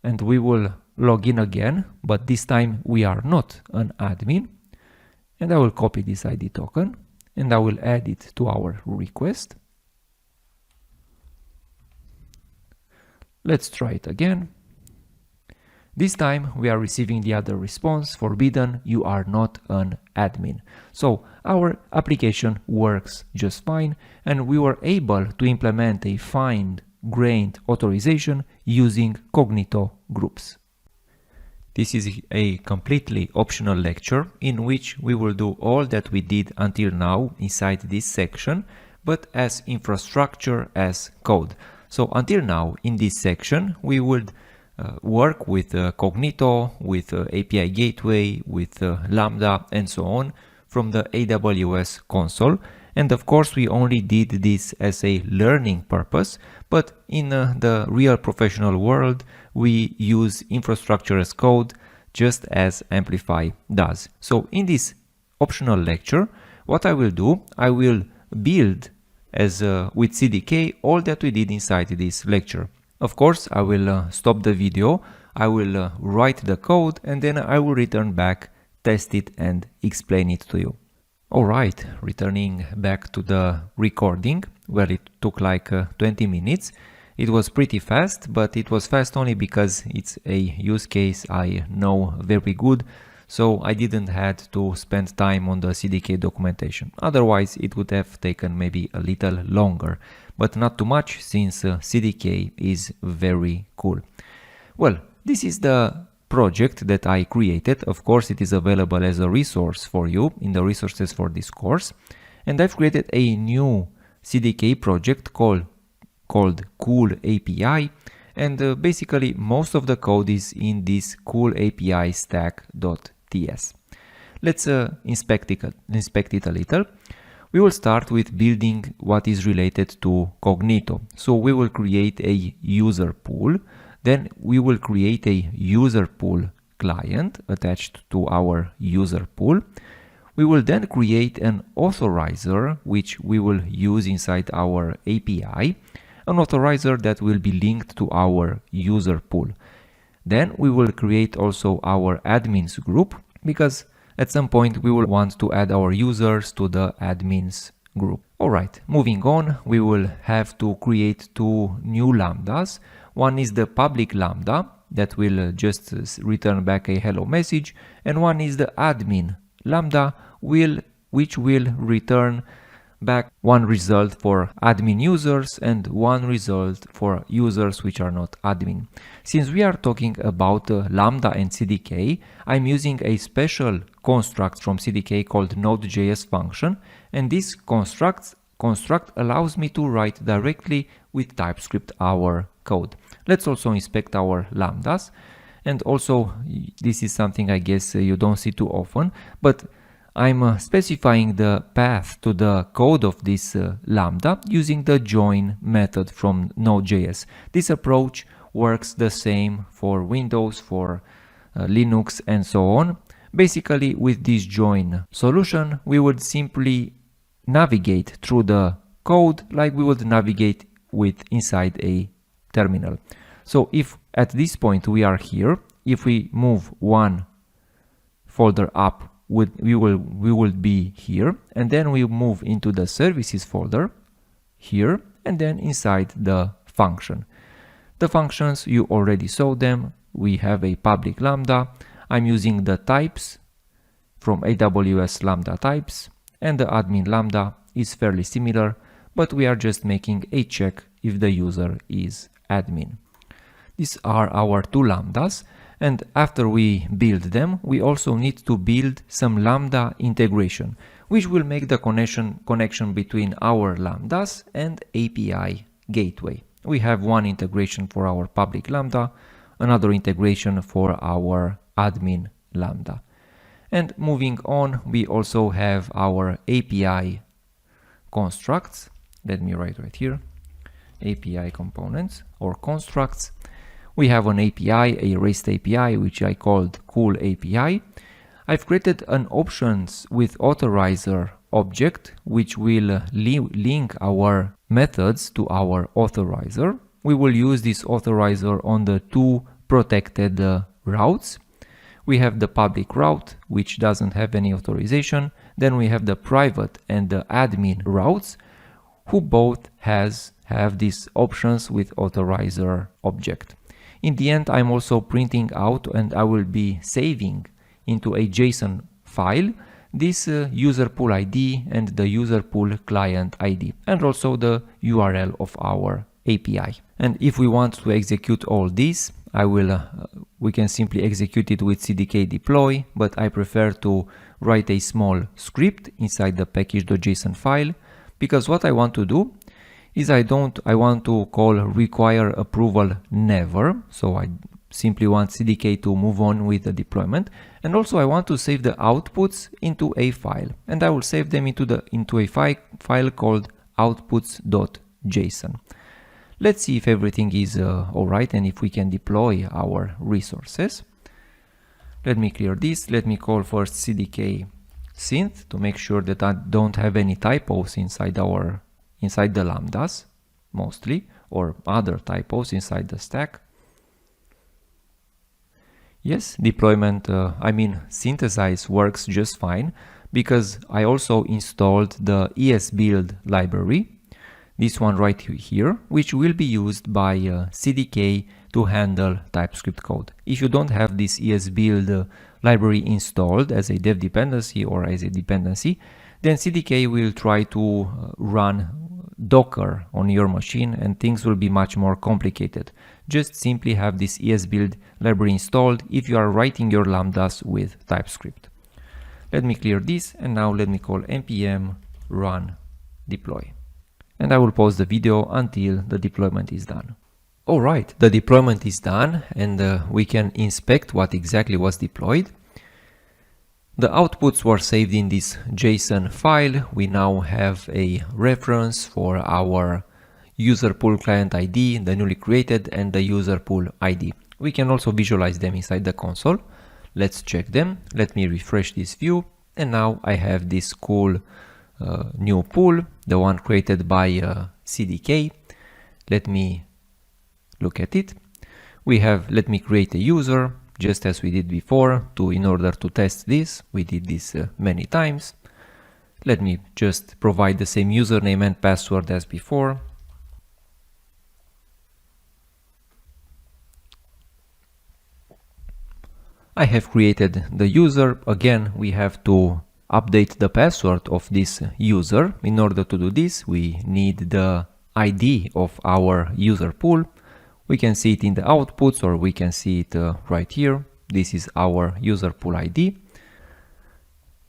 and we will log in again, but this time we are not an admin. And I will copy this ID token and I will add it to our request. Let's try it again. This time we are receiving the other response, forbidden, you are not an admin. So our application works just fine, and we were able to implement a fine-grained authorization using Cognito groups. This is a completely optional lecture in which we will do all that we did until now inside this section, but as infrastructure as code. So until now in this section we would work with Cognito, with API gateway, with Lambda and so on from the AWS console. And of course we only did this as a learning purpose, but in the real professional world we use infrastructure as code just as Amplify does. So in this optional lecture, what I will do, I will build as with CDK, all that we did inside this lecture. Of course, I will stop the video, I will write the code, and then I will return back, test it, and explain it to you. Alright, returning back to the recording, where it took like 20 minutes. It was pretty fast, but it was fast only because it's a use case I know very good, so I didn't have to spend time on the CDK documentation. Otherwise, it would have taken maybe a little longer, but not too much since CDK is very cool. Well, this is the project that I created. Of course, it is available as a resource for you in the resources for this course. And I've created a new CDK project called Cool API. And basically, most of the code is in this Cool API stack.ts. Let's inspect it a little. We will start with building what is related to Cognito. So we will create a user pool. Then we will create a user pool client attached to our user pool. We will then create an authorizer, which we will use inside our API, an authorizer that will be linked to our user pool. Then we will create also our admins group, because at some point we will want to add our users to the admins group. Alright, moving on, we will have to create two new lambdas. One is the public lambda that will just return back a hello message, and one is the admin lambda which will return back one result for admin users and one result for users which are not admin. Since we are talking about Lambda and CDK, I'm using a special construct from CDK called Node.js function, and this construct allows me to write directly with TypeScript our code. Let's also inspect our lambdas, and also this is something I guess you don't see too often, but I'm specifying the path to the code of this lambda using the join method from Node.js. This approach works the same for Windows, for Linux, and so on. Basically, with this join solution, we would simply navigate through the code like we would navigate with inside a terminal. So if at this point we are here, if we move one folder up, we will be here, and then we move into the services folder here, and then inside the function. The functions, you already saw them. We have a public lambda. I'm using the types from AWS Lambda types, and the admin lambda is fairly similar, but we are just making a check if the user is admin. These are our two lambdas, and after we build them, we also need to build some lambda integration, which will make the connection between our lambdas and API gateway. We have one integration for our public lambda, another integration for our admin lambda. And moving on, we also have our API constructs. Let me write right here, API components or constructs. We have an API, a REST API, which I called Cool API. I've created an options with authorizer object, which will link our methods to our authorizer. We will use this authorizer on the two protected routes. We have the public route, which doesn't have any authorization. Then we have the private and the admin routes, who both have these options with authorizer object. In the end, I'm also printing out, and I will be saving into a JSON file this user pool ID and the user pool client ID, and also the URL of our API. And if we want to execute all this, we can simply execute it with CDK deploy, but I prefer to write a small script inside the package.json file, because what I want to do is I want to call require approval never. So I simply want CDK to move on with the deployment. And also I want to save the outputs into a file, and I will save them into a file called outputs.json. Let's see if everything is all right and if we can deploy our resources. Let me clear this. Let me call first CDK synth to make sure that I don't have any typos inside inside the lambdas, mostly, or other typos inside the stack. Yes, deployment, synthesize works just fine because I also installed the esbuild library, this one right here, which will be used by CDK to handle TypeScript code. If you don't have this esbuild library installed as a dev dependency or as a dependency, then CDK will try to run Docker on your machine and things will be much more complicated. Just simply have this esbuild library installed if you are writing your lambdas with TypeScript. Let me clear this and now let me call npm run deploy. And I will pause the video until the deployment is done. Alright, the deployment is done and we can inspect what exactly was deployed. The outputs were saved in this JSON file. We now have a reference for our user pool client ID, the newly created, and the user pool ID. We can also visualize them inside the console. Let's check them. Let me refresh this view. And now I have this cool new pool, the one created by CDK. Let me look at it. Let me create a user, just as we did before. In order to test this, we did this many times. Let me just provide the same username and password as before. I have created the user. Again, we have to update the password of this user. In order to do this, we need the ID of our user pool. We can see it in the outputs or we can see it right here. This is our user pool ID.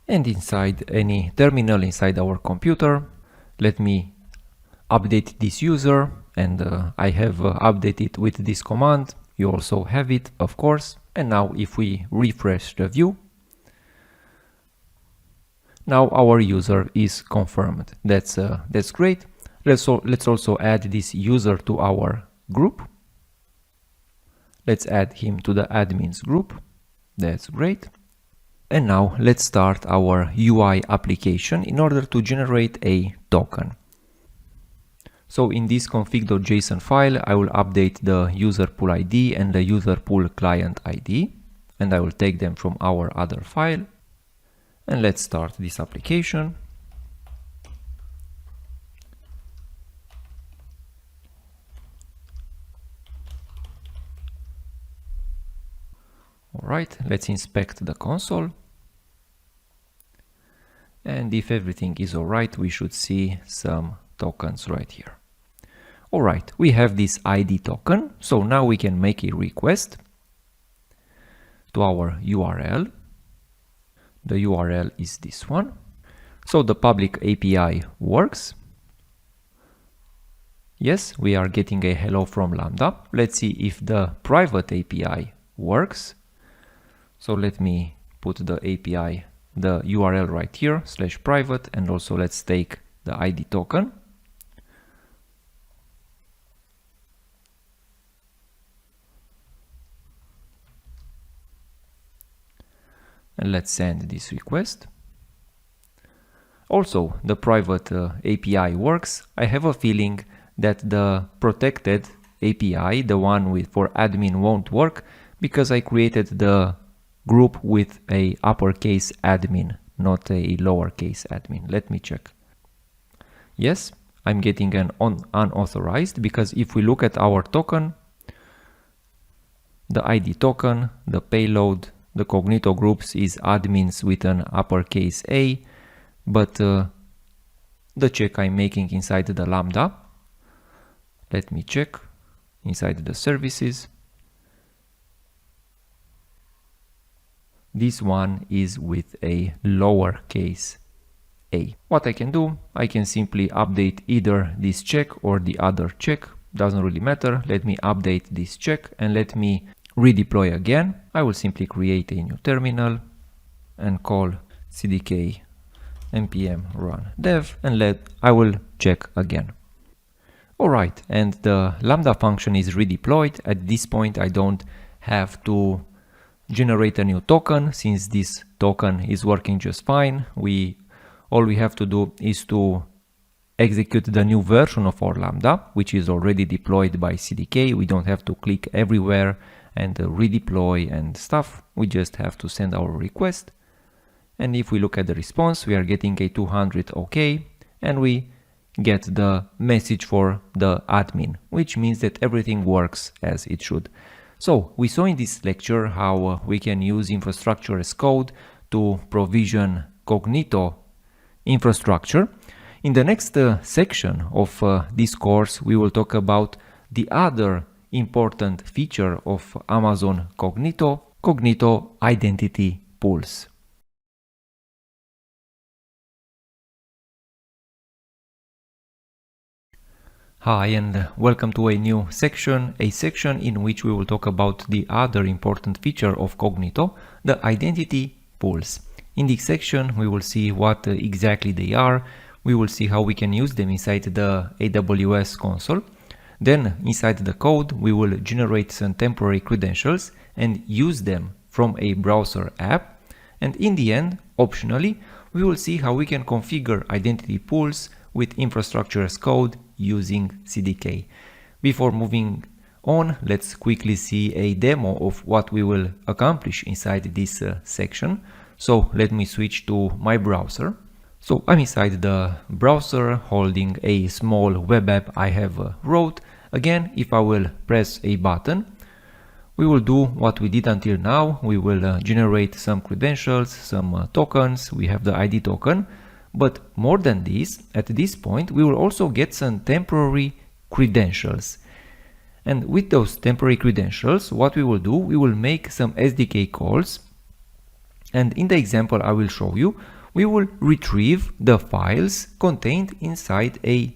And inside any terminal inside our computer, let me update this user, and I have updated with this command. You also have it, of course. And now if we refresh the view, now our user is confirmed. That's great. Let's also add this user to our group. Let's add him to the admins group. That's great. And now let's start our UI application in order to generate a token. So in this config.json file, I will update the user pool ID and the user pool client ID, and I will take them from our other file. And let's start this application. All right, let's inspect the console. And if everything is all right, we should see some tokens right here. All right, we have this ID token. So now we can make a request to our URL. The URL is this one. So the public API works. Yes, we are getting a hello from Lambda. Let's see if the private API works. So let me put the API, the URL right here, /private, and also let's take the ID token. And let's send this request. Also, the private API works. I have a feeling that the protected API, the one for admin, won't work because I created the group with a uppercase admin, not a lowercase admin. Let me check. Yes, I'm getting an unauthorized because if we look at our token, the ID token, the payload, the Cognito groups is admins with an uppercase A, but the check I'm making inside the Lambda, let me check inside the services. This one is with a lowercase a. What I can do, I can simply update either this check or the other check, doesn't really matter. Let me update this check and let me redeploy again. I will simply create a new terminal and call CDK npm run dev, and I will check again. Alright, and the Lambda function is redeployed. At this point I don't have to generate a new token since this token is working just fine. All we have to do is to execute the new version of our Lambda, which is already deployed by CDK. We don't have to click everywhere and redeploy and stuff. We just have to send our request. And if we look at the response, we are getting a 200 OK, and we get the message for the admin, which means that everything works as it should. So we saw in this lecture how we can use infrastructure as code to provision Cognito infrastructure. In the next section of this course, we will talk about the other important feature of Amazon Cognito, Cognito Identity Pools. Hi and welcome to a new section, a section in which we will talk about the other important feature of Cognito, the identity pools. In this section we will see what exactly they are, we will see how we can use them inside the AWS console. Then inside the code we will generate some temporary credentials and use them from a browser app. And in the end, optionally, we will see how we can configure identity pools with infrastructure as code using CDK. Before moving on, let's quickly see a demo of what we will accomplish inside this section. So let me switch to my browser. So I'm inside the browser holding a small web app I have wrote. Again, if I will press a button, we will do what we did until now. We will generate some credentials, some tokens. We have the ID token. But more than this, at this point, we will also get some temporary credentials. And with those temporary credentials, what we will do, we will make some SDK calls. And in the example I will show you, we will retrieve the files contained inside a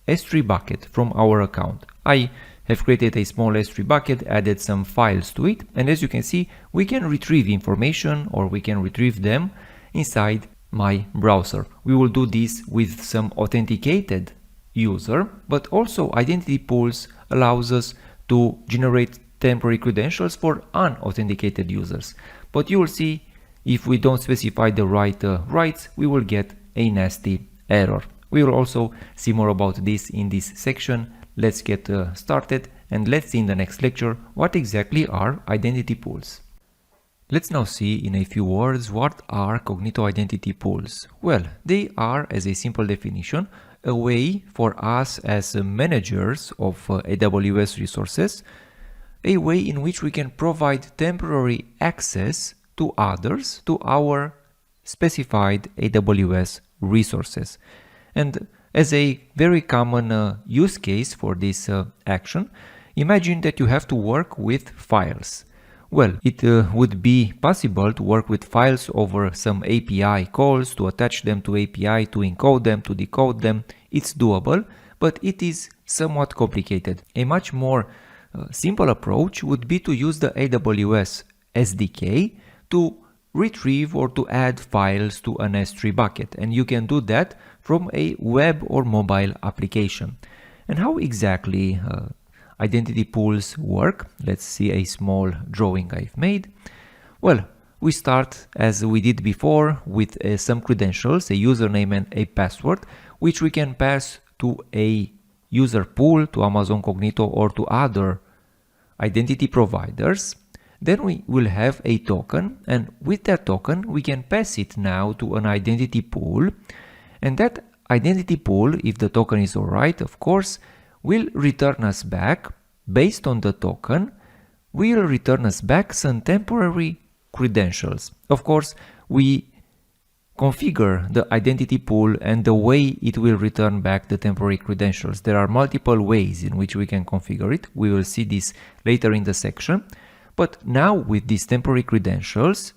S3 bucket from our account. I have created a small S3 bucket, added some files to it. And as you can see, we can retrieve information, or we can retrieve them inside my browser. We will do this with some authenticated user, but also identity pools allows us to generate temporary credentials for unauthenticated users. But you will see, if we don't specify the right rights, we will get a nasty error. We will also see more about this in this section. Let's get started, and let's see in the next lecture what exactly are identity pools. Let's now see in a few words what are Cognito identity pools. Well, they are, as a simple definition, a way for us as managers of AWS resources, a way in which we can provide temporary access to others to our specified AWS resources. And as a very common use case for this action, imagine that you have to work with files. Well, it would be possible to work with files over some API calls, to attach them to API, to encode them, to decode them. It's doable, but it is somewhat complicated. A much more simple approach would be to use the AWS SDK to retrieve or to add files to an S3 bucket. And you can do that from a web or mobile application. And how exactly identity pools work? Let's see a small drawing I've made. Well, we start as we did before with some credentials, a username and a password, which we can pass to a user pool, to Amazon Cognito, or to other identity providers. Then we will have a token, and with that token we can pass it now to an identity pool, and that identity pool, if the token is alright, of course, will return us back, based on the token, will return us back some temporary credentials. Of course, we configure the identity pool and the way it will return back the temporary credentials. There are multiple ways in which we can configure it. We will see this later in the section. But now with these temporary credentials,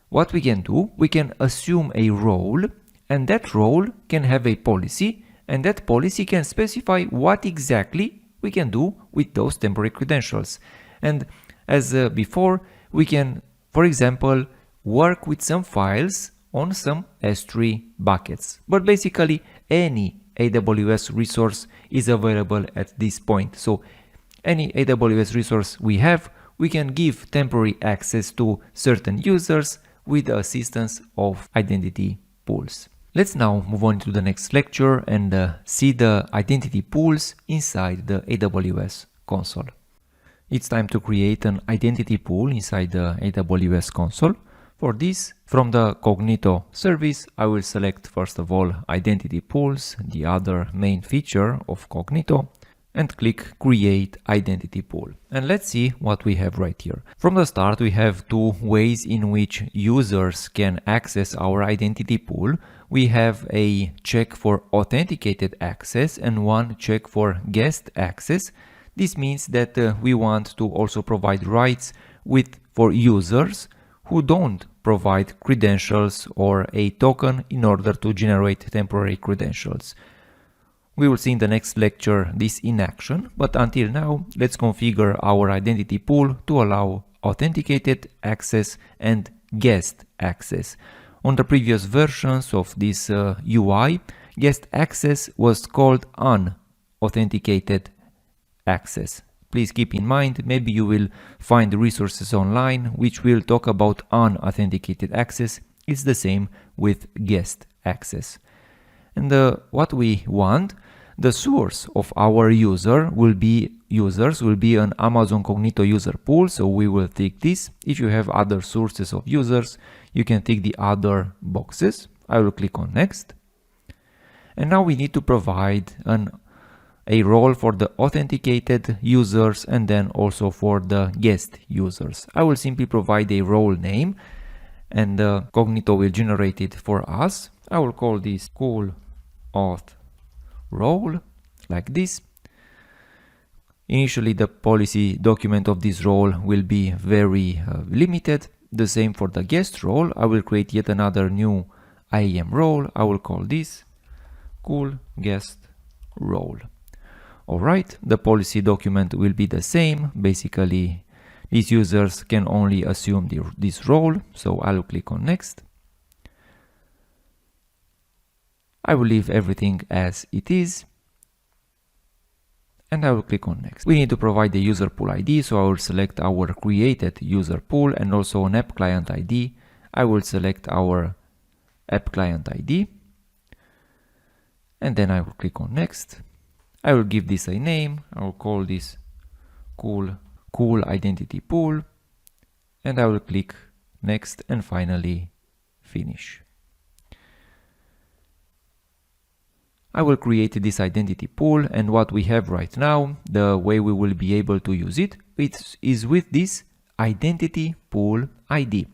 what we can do, we can assume a role, and that role can have a policy, and that policy can specify what exactly we can do with those temporary credentials. And as before, we can, for example, work with some files on some S3 buckets. But basically, any AWS resource is available at this point. So any AWS resource we have, we can give temporary access to certain users with the assistance of identity pools. Let's now move on to the next lecture and see the identity pools inside the AWS console. It's time to create an identity pool inside the AWS console. For this, from the Cognito service, I will select first of all identity pools, the other main feature of Cognito, and click create identity pool. And let's see what we have right here. From the start, we have two ways in which users can access our identity pool. We have a check for authenticated access and one check for guest access. This means that we want to also provide rights for users who don't provide credentials or a token in order to generate temporary credentials. We will see in the next lecture this in action, but until now, let's configure our identity pool to allow authenticated access and guest access. On the previous versions of this UI, guest access was called unauthenticated access. Please keep in mind, maybe you will find resources online which will talk about unauthenticated access. It's the same with guest access. And what we want, the source of our users will be an Amazon Cognito user pool, so we will tick this. If you have other sources of users, you can tick the other boxes. I will click on next. And now we need to provide a role for the authenticated users and then also for the guest users. I will simply provide a role name and Cognito will generate it for us. I will call this cool auth role, like this. Initially, the policy document of this role will be very limited. The same for the guest role. I will create yet another new IAM role. I will call this cool guest role. Alright, the policy document will be the same. Basically, these users can only assume this role, so I will click on next. I will leave everything as it is and I will click on next. We need to provide the user pool ID, so I will select our created user pool and also an app client ID. I will select our app client ID and then I will click on next. I will give this a name. I will call this cool identity pool and I will click next and finally finish. I will create this identity pool, and what we have right now, the way we will be able to use it, is with this identity pool ID.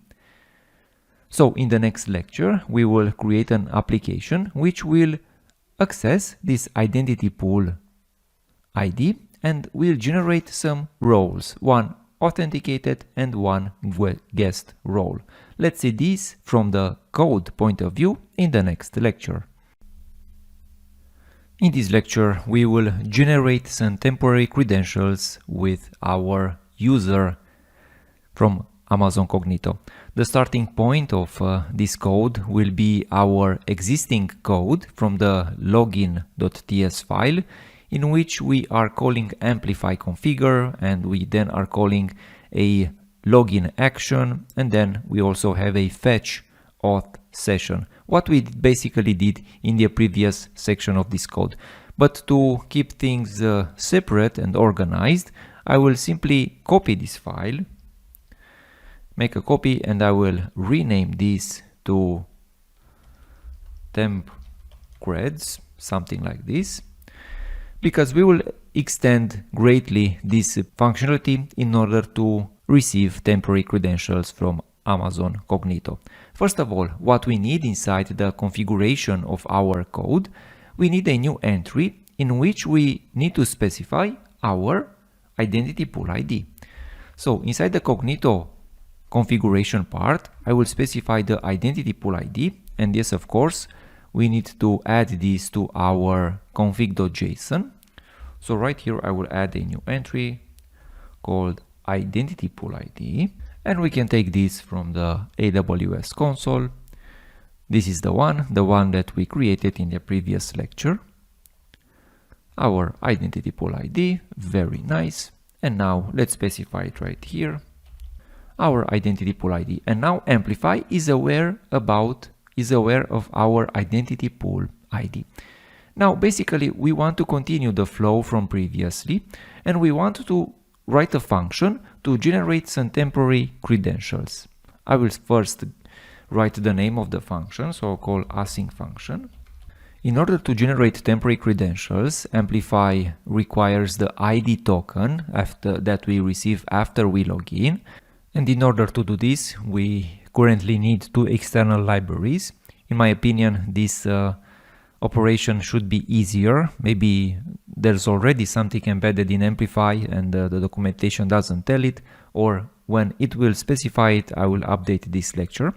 So in the next lecture, we will create an application which will access this identity pool ID and will generate some roles, one authenticated and one guest role. Let's see this from the code point of view in the next lecture. In this lecture, we will generate some temporary credentials with our user from Amazon Cognito. The starting point of this code will be our existing code from the login.ts file, in which we are calling Amplify configure, and we then are calling a login action, and then we also have a fetch auth session, what we basically did in the previous section of this code. But to keep things separate and organized, I will simply copy this file, make a copy, and I will rename this to temp creds, something like this, because we will extend greatly this functionality in order to receive temporary credentials from Amazon Cognito. First of all, what we need inside the configuration of our code, we need a new entry in which we need to specify our identity pool ID. So inside the Cognito configuration part, I will specify the identity pool ID, and yes, of course, we need to add this to our config.json. So right here, I will add a new entry called identity pool ID. And we can take this from the AWS console. This is the one that we created in the previous lecture. Our identity pool ID, very nice. And now let's specify it right here. Our identity pool ID. And now Amplify is aware about is aware of our identity pool ID. Now, basically, we want to continue the flow from previously, and we want to write a function to generate some temporary credentials. I will first write the name of the function, so I'll call async function. In order to generate temporary credentials, Amplify requires the ID token that we receive after we log in. And in order to do this, we currently need two external libraries. In my opinion, this operation should be easier. Maybe there's already something embedded in Amplify and the documentation doesn't tell it, or when it will specify it, I will update this lecture.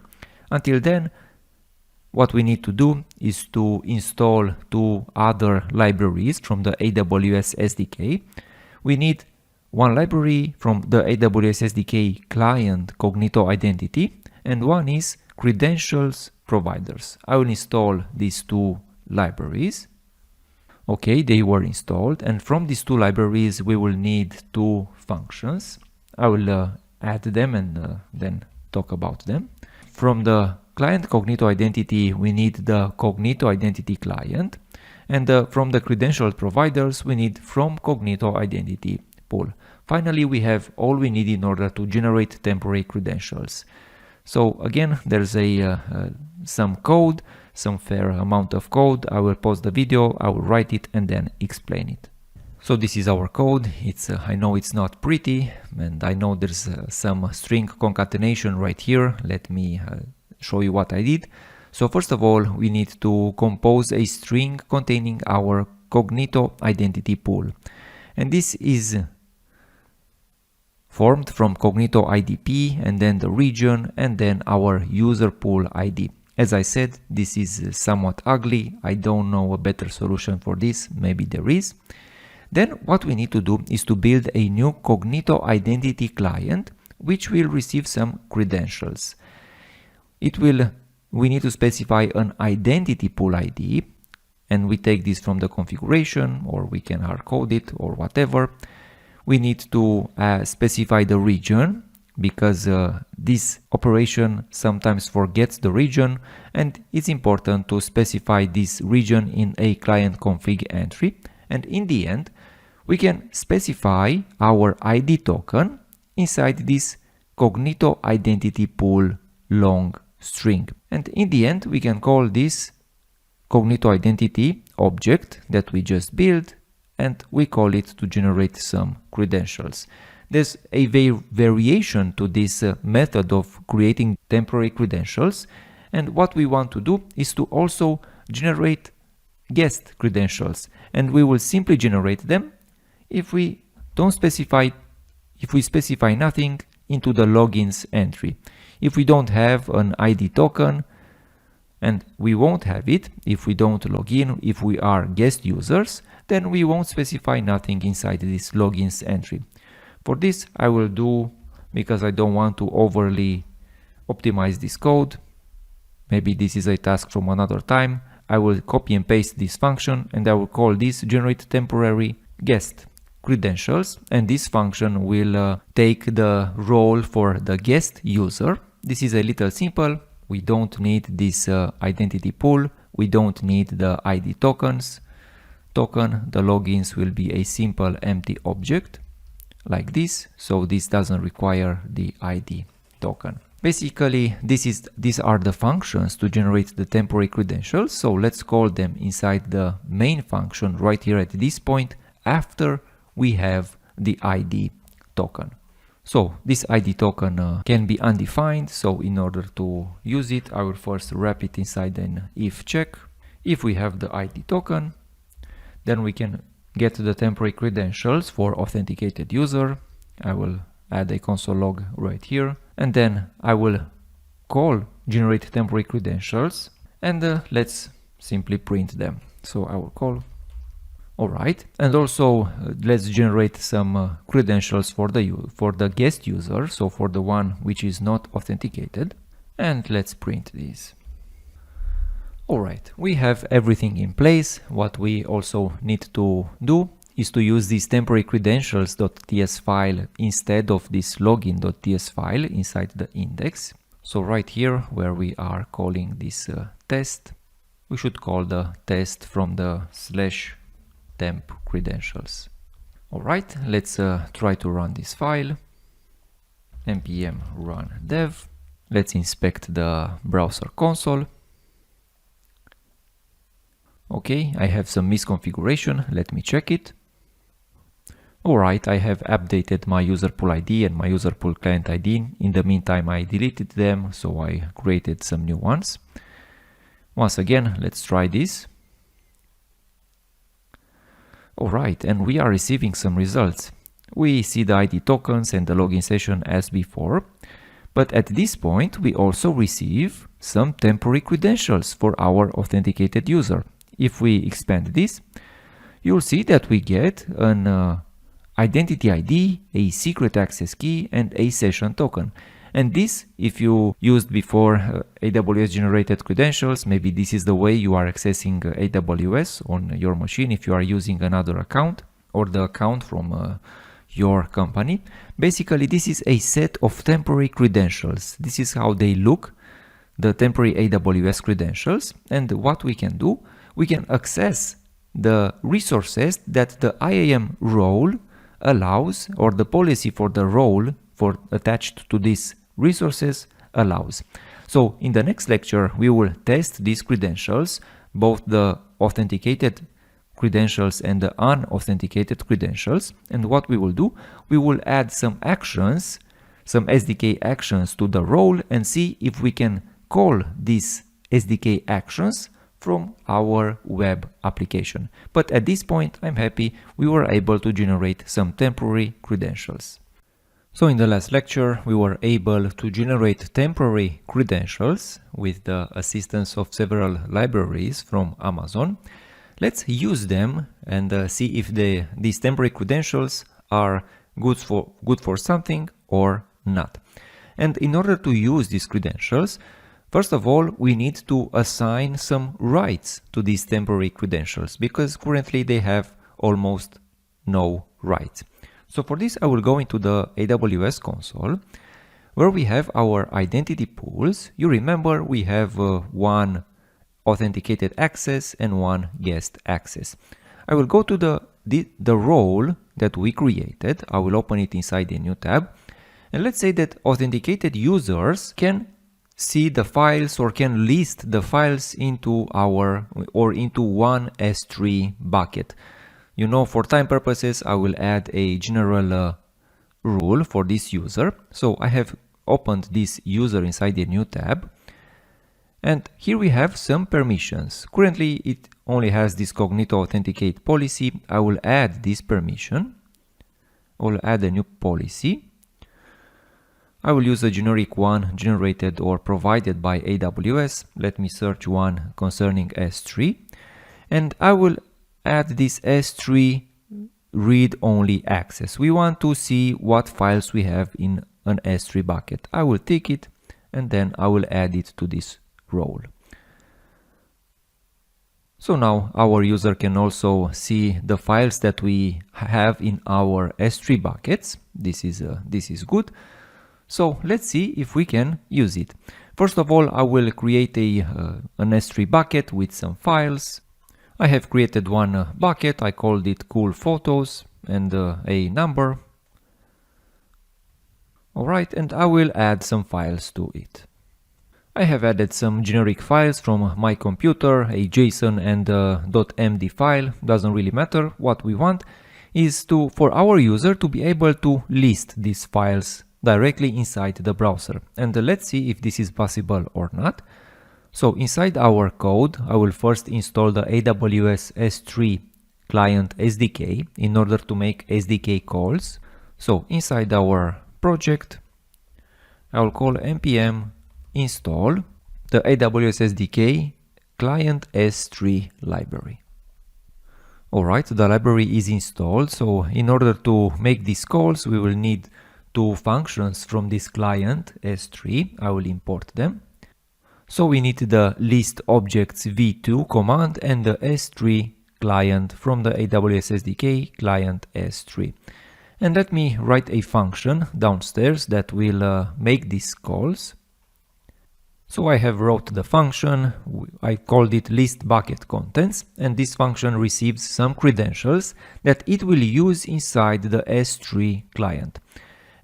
Until then, what we need to do is to install two other libraries from the AWS SDK. We need one library from the AWS SDK client Cognito Identity, and one is credentials providers. I will install these two libraries. Okay, they were installed, and from these two libraries we will need two functions. I will add them and then talk about them. From the client Cognito Identity, we need the Cognito Identity client, and from the credential providers, we need from Cognito Identity pool. Finally, we have all we need in order to generate temporary credentials. So again, there's some code, some fair amount of code. I will pause the video, I will write it and then explain it. So this is our code. I know it's not pretty, and I know there's some string concatenation right here. Let me show you what I did. So first of all, we need to compose a string containing our Cognito identity pool. And this is formed from Cognito IDP and then the region and then our user pool ID. As I said, this is somewhat ugly. I don't know a better solution for this. Maybe there is. Then what we need to do is to build a new Cognito identity client, which will receive some credentials. We need to specify an identity pool ID, and we take this from the configuration, or we can hard code it or whatever. We need to specify the region, because this operation sometimes forgets the region, and it's important to specify this region in a client config entry. And in the end, we can specify our ID token inside this Cognito identity pool long string. And in the end, we can call this Cognito identity object that we just built, and we call it to generate some credentials. There's a variation to this method of creating temporary credentials, and what we want to do is to also generate guest credentials, and we will simply generate them if we specify nothing into the logins entry. If we don't have an ID token, and we won't have it if we don't log in, if we are guest users, then we won't specify nothing inside this logins entry. For this, I will do, because I don't want to overly optimize this code, maybe this is a task from another time, I will copy and paste this function and I will call this generate temporary guest credentials, and this function will take the role for the guest user. This is a little simple. We don't need this identity pool. We don't need the ID token. The logins will be a simple empty object like this. So this doesn't require the ID token. Basically, these are the functions to generate the temporary credentials. So let's call them inside the main function right here at this point after we have the ID token. So this ID token can be undefined. So in order to use it, I will first wrap it inside an if check. If we have the ID token, then we can get the temporary credentials for authenticated user. I will add a console log right here, and then I will call generate temporary credentials, and let's simply print them. So I will call. Alright, and also let's generate some credentials for the guest user, so for the one which is not authenticated, and let's print these. Alright, we have everything in place. What we also need to do is to use this temporary credentials.ts file instead of this login.ts file inside the index. So right here where we are calling this test, we should call the test from the /temp credentials. Alright, let's try to run this file. npm run dev. Let's inspect the browser console. Okay, I have some misconfiguration. Let me check it. Alright, I have updated my user pool ID and my user pool client ID. In the meantime, I deleted them, so I created some new ones. Once again, let's try this. Alright, and we are receiving some results. We see the ID tokens and the login session as before, but at this point we also receive some temporary credentials for our authenticated user. If we expand this, you'll see that we get an identity ID, a secret access key, and a session token. And this, if you used before AWS generated credentials, maybe this is the way you are accessing AWS on your machine if you are using another account or the account from your company. Basically, this is a set of temporary credentials. This is how they look, the temporary AWS credentials. And what we can do, we can access the resources that the IAM role allows, or the policy for the role for attached to these resources allows. So in the next lecture, we will test these credentials, both the authenticated credentials and the unauthenticated credentials. And what we will do, we will add some actions, some SDK actions to the role and see if we can call these SDK actions from our web application. But at this point, I'm happy we were able to generate some temporary credentials. So in the last lecture, we were able to generate temporary credentials with the assistance of several libraries from Amazon. Let's use them and see if these temporary credentials are good for something or not. And in order to use these credentials, first of all, we need to assign some rights to these temporary credentials because currently they have almost no rights. So for this, I will go into the AWS console where we have our identity pools. You remember we have one authenticated access and one guest access. I will go to the role that we created. I will open it inside a new tab. And let's say that authenticated users can see the files or can list the files into into one S3 bucket. You know, for time purposes, I will add a general rule for this user. So I have opened this user inside a new tab. And here we have some permissions. Currently, it only has this Cognito authenticate policy. I will add this permission. I will add a new policy. I will use a generic one generated or provided by AWS. Let me search one concerning S3. And I will add this S3 read-only access. We want to see what files we have in an S3 bucket. I will tick it and then I will add it to this role. So now our user can also see the files that we have in our S3 buckets. This is good. So let's see if we can use it. First of all, I will create an S3 bucket with some files. I have created one bucket. I called it cool photos and a number. Alright, and I will add some files to it. I have added some generic files from my computer, a JSON and a .md file. Doesn't really matter. What we want is for our user to be able to list these files directly inside the browser. And let's see if this is possible or not. So inside our code, I will first install the AWS S3 client SDK in order to make SDK calls. So inside our project, I will call npm install the AWS SDK client S3 library. Alright, the library is installed. So in order to make these calls, we will need two functions from this client S3. I will import them. So we need the list objects v2 command and the S3 client from the AWS SDK client S3. And let me write a function downstairs that will make these calls. So I have wrote the function, I called it list bucket contents, and this function receives some credentials that it will use inside the S3 client.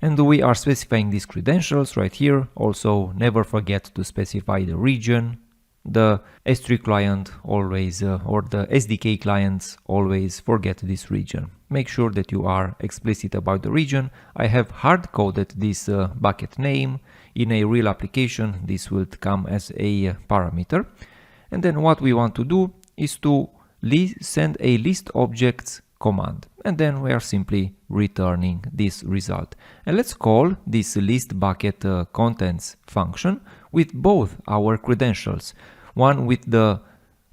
And we are specifying these credentials right here. Also, never forget to specify the region. The S3 client always, or the SDK clients always forget this region. Make sure that you are explicit about the region. I have hard-coded this bucket name. In a real application, this will come as a parameter. And then what we want to do is to send a list objects command. And then we are simply returning this result. And let's call this list bucket contents function with both our credentials. One with the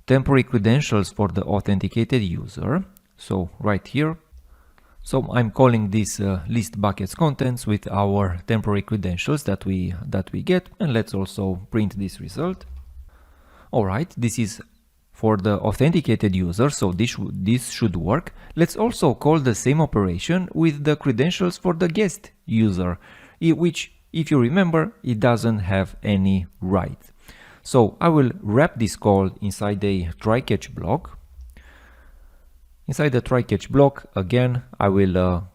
temporary credentials for the authenticated user. So right here. So I'm calling this list buckets contents with our temporary credentials that we get, and let's also print this result. All right, this is for the authenticated user, so this should work. Let's also call the same operation with the credentials for the guest user, which, if you remember, it doesn't have any right. So I will wrap this call inside a try-catch block. Inside the try-catch block, again, I will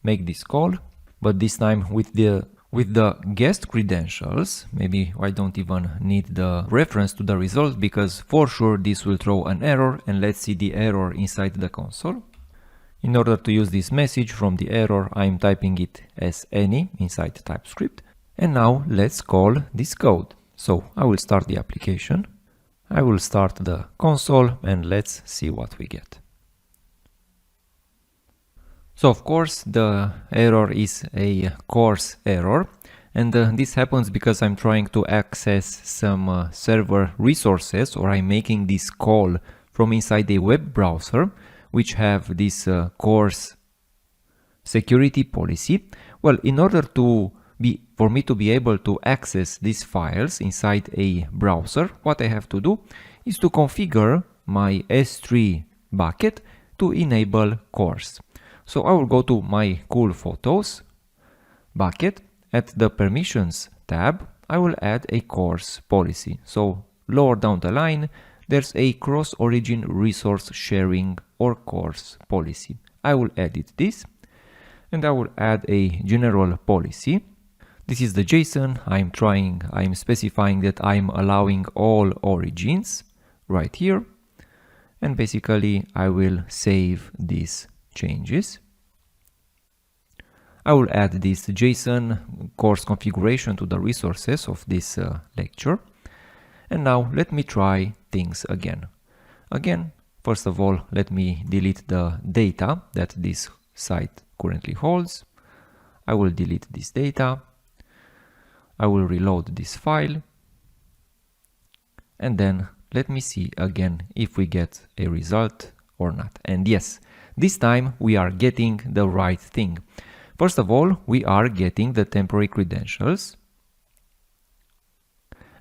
make this call, but this time with the guest credentials. Maybe I don't even need the reference to the result, because for sure this will throw an error, and let's see the error inside the console. In order to use this message from the error, I'm typing it as any inside TypeScript. And now let's call this code. So I will start the application. I will start the console and let's see what we get. So of course the error is a coarse error, and this happens because I'm trying to access some server resources, or I'm making this call from inside a web browser which have this coarse security policy. Well, in order for me to be able to access these files inside a browser, what I have to do is to configure my S3 bucket to enable coarse. So I will go to my cool photos bucket. At the permissions tab, I will add a coarse policy. So lower down the line, there's a cross-origin resource sharing or coarse policy. I will edit this and I will add a general policy. This is the JSON. I'm specifying that I'm allowing all origins right here. And basically I will save these changes. I will add this JSON course configuration to the resources of this lecture. And now let me try things again. First of all, let me delete the data that this site currently holds. I will delete this data. I will reload this file. And then let me see again if we get a result or not. And yes, this time we are getting the right thing. First of all, we are getting the temporary credentials.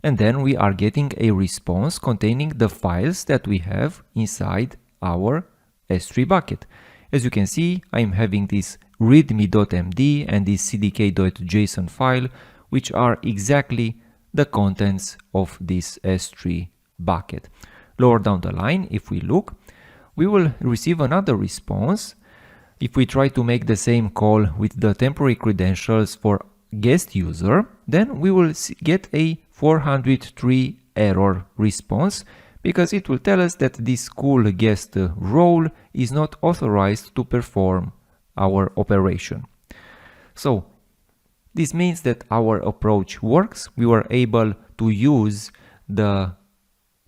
And then we are getting a response containing the files that we have inside our S3 bucket. As you can see, I'm having this readme.md and this cdk.json file, which are exactly the contents of this S3 bucket. Lower down the line, if we look, we will receive another response. If we try to make the same call with the temporary credentials for guest user, then we will get a 403 error response, because it will tell us that this cool guest role is not authorized to perform our operation. So this means that our approach works. We were able to use the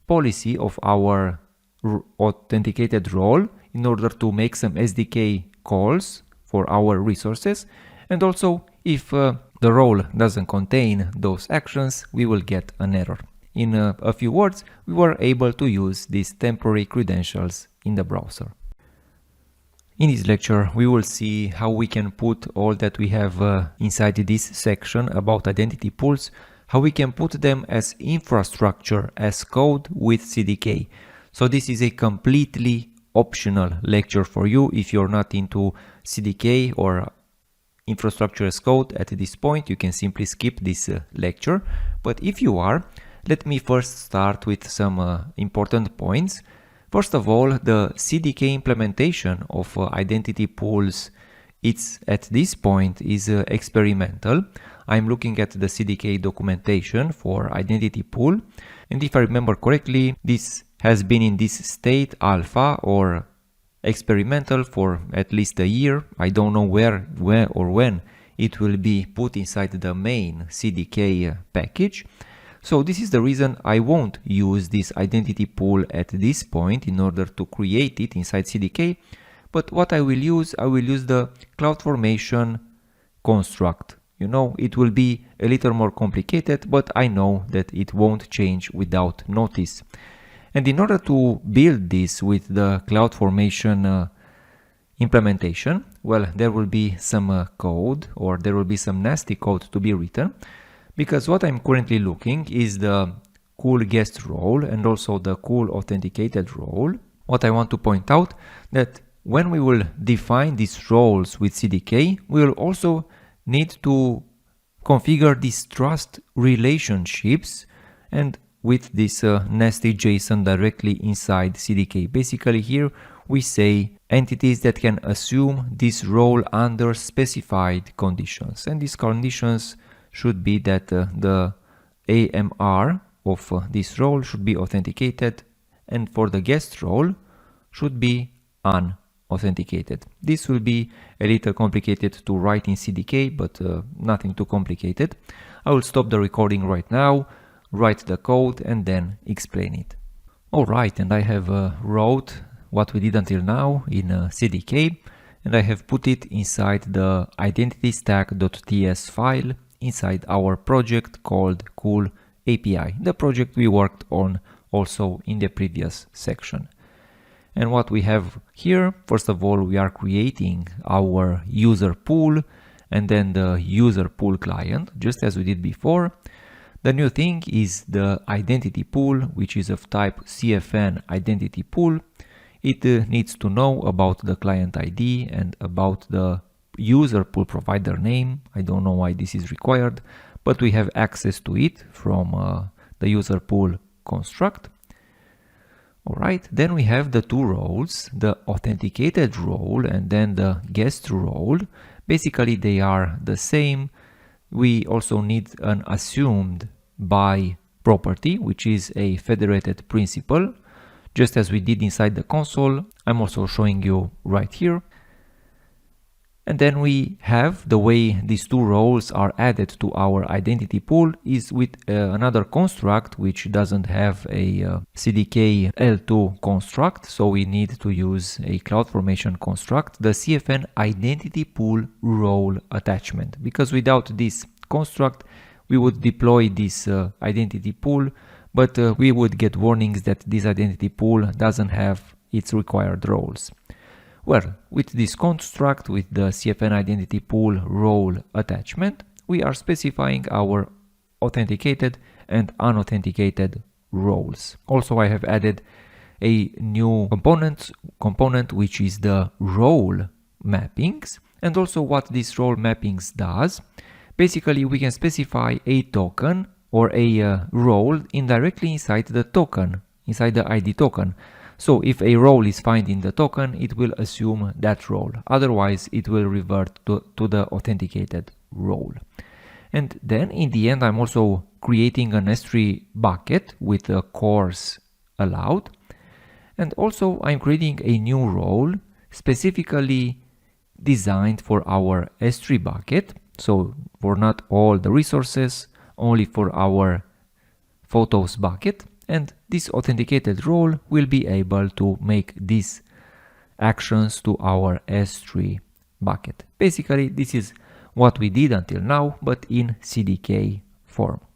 policy of our authenticated role in order to make some SDK calls for our resources. And also, if the role doesn't contain those actions, we will get an error. In a few words, we were able to use these temporary credentials in the browser. In this lecture, we will see how we can put all that we have inside this section about identity pools, how we can put them as infrastructure, as code with CDK. So this is a completely optional lecture for you. If you're not into CDK or infrastructure as code at this point, you can simply skip this lecture. But if you are, Let me first start with some important points. First of all, the CDK implementation of identity pools, it's at this point is experimental. I'm looking at the CDK documentation for identity pool, and if I remember correctly, this has been in this state alpha or experimental for at least a year. I don't know where or when it will be put inside the main CDK package. So this is the reason I won't use this identity pool at this point in order to create it inside CDK. But what I will use the CloudFormation construct. You know, it will be a little more complicated, but I know that it won't change without notice. And in order to build this with the CloudFormation implementation, well, there will be some code, or there will be some nasty code to be written, because what I'm currently looking is the cool guest role and also the cool authenticated role. What I want to point out that when we will define these roles with CDK, we will also need to configure these trust relationships and with this nasty JSON directly inside CDK. Basically here we say entities that can assume this role under specified conditions, and these conditions should be that the AMR of this role should be authenticated, and for the guest role should be unauthenticated. This will be a little complicated to write in CDK, but nothing too complicated. I will stop the recording right now, write the code, and then explain it. Alright, and I have wrote what we did until now in CDK, and I have put it inside the identitystack.ts file inside our project called Cool API, the project we worked on also in the previous section. And what we have here, first of all, we are creating our user pool and then the user pool client, just as we did before. The new thing is the identity pool, which is of type CFN identity pool. It needs to know about the client ID and about the user pool provider name. I don't know why this is required, but we have access to it from the user pool construct. Alright, then we have the two roles, the authenticated role and then the guest role. Basically they are the same. We also need an assumed by property, which is a federated principal, just as we did inside the console. I'm also showing you right here. And then we have the way these two roles are added to our identity pool is with another construct which doesn't have a CDK L2 construct, so we need to use a CloudFormation construct, the CFN identity pool role attachment, because without this construct we would deploy this identity pool, but we would get warnings that this identity pool doesn't have its required roles. Well, with this construct, with the CFN identity pool role attachment, we are specifying our authenticated and unauthenticated roles. Also, I have added a new component which is the role mappings, and also what this role mappings does. Basically, we can specify a token or a role indirectly inside the token, inside the ID token. So if a role is found in the token, it will assume that role. Otherwise, it will revert to the authenticated role. And then in the end, I'm also creating an S3 bucket with a course allowed. And also I'm creating a new role specifically designed for our S3 bucket. So for not all the resources, only for our photos bucket. And this authenticated role will be able to make these actions to our S3 bucket. Basically, this is what we did until now, but in CDK form.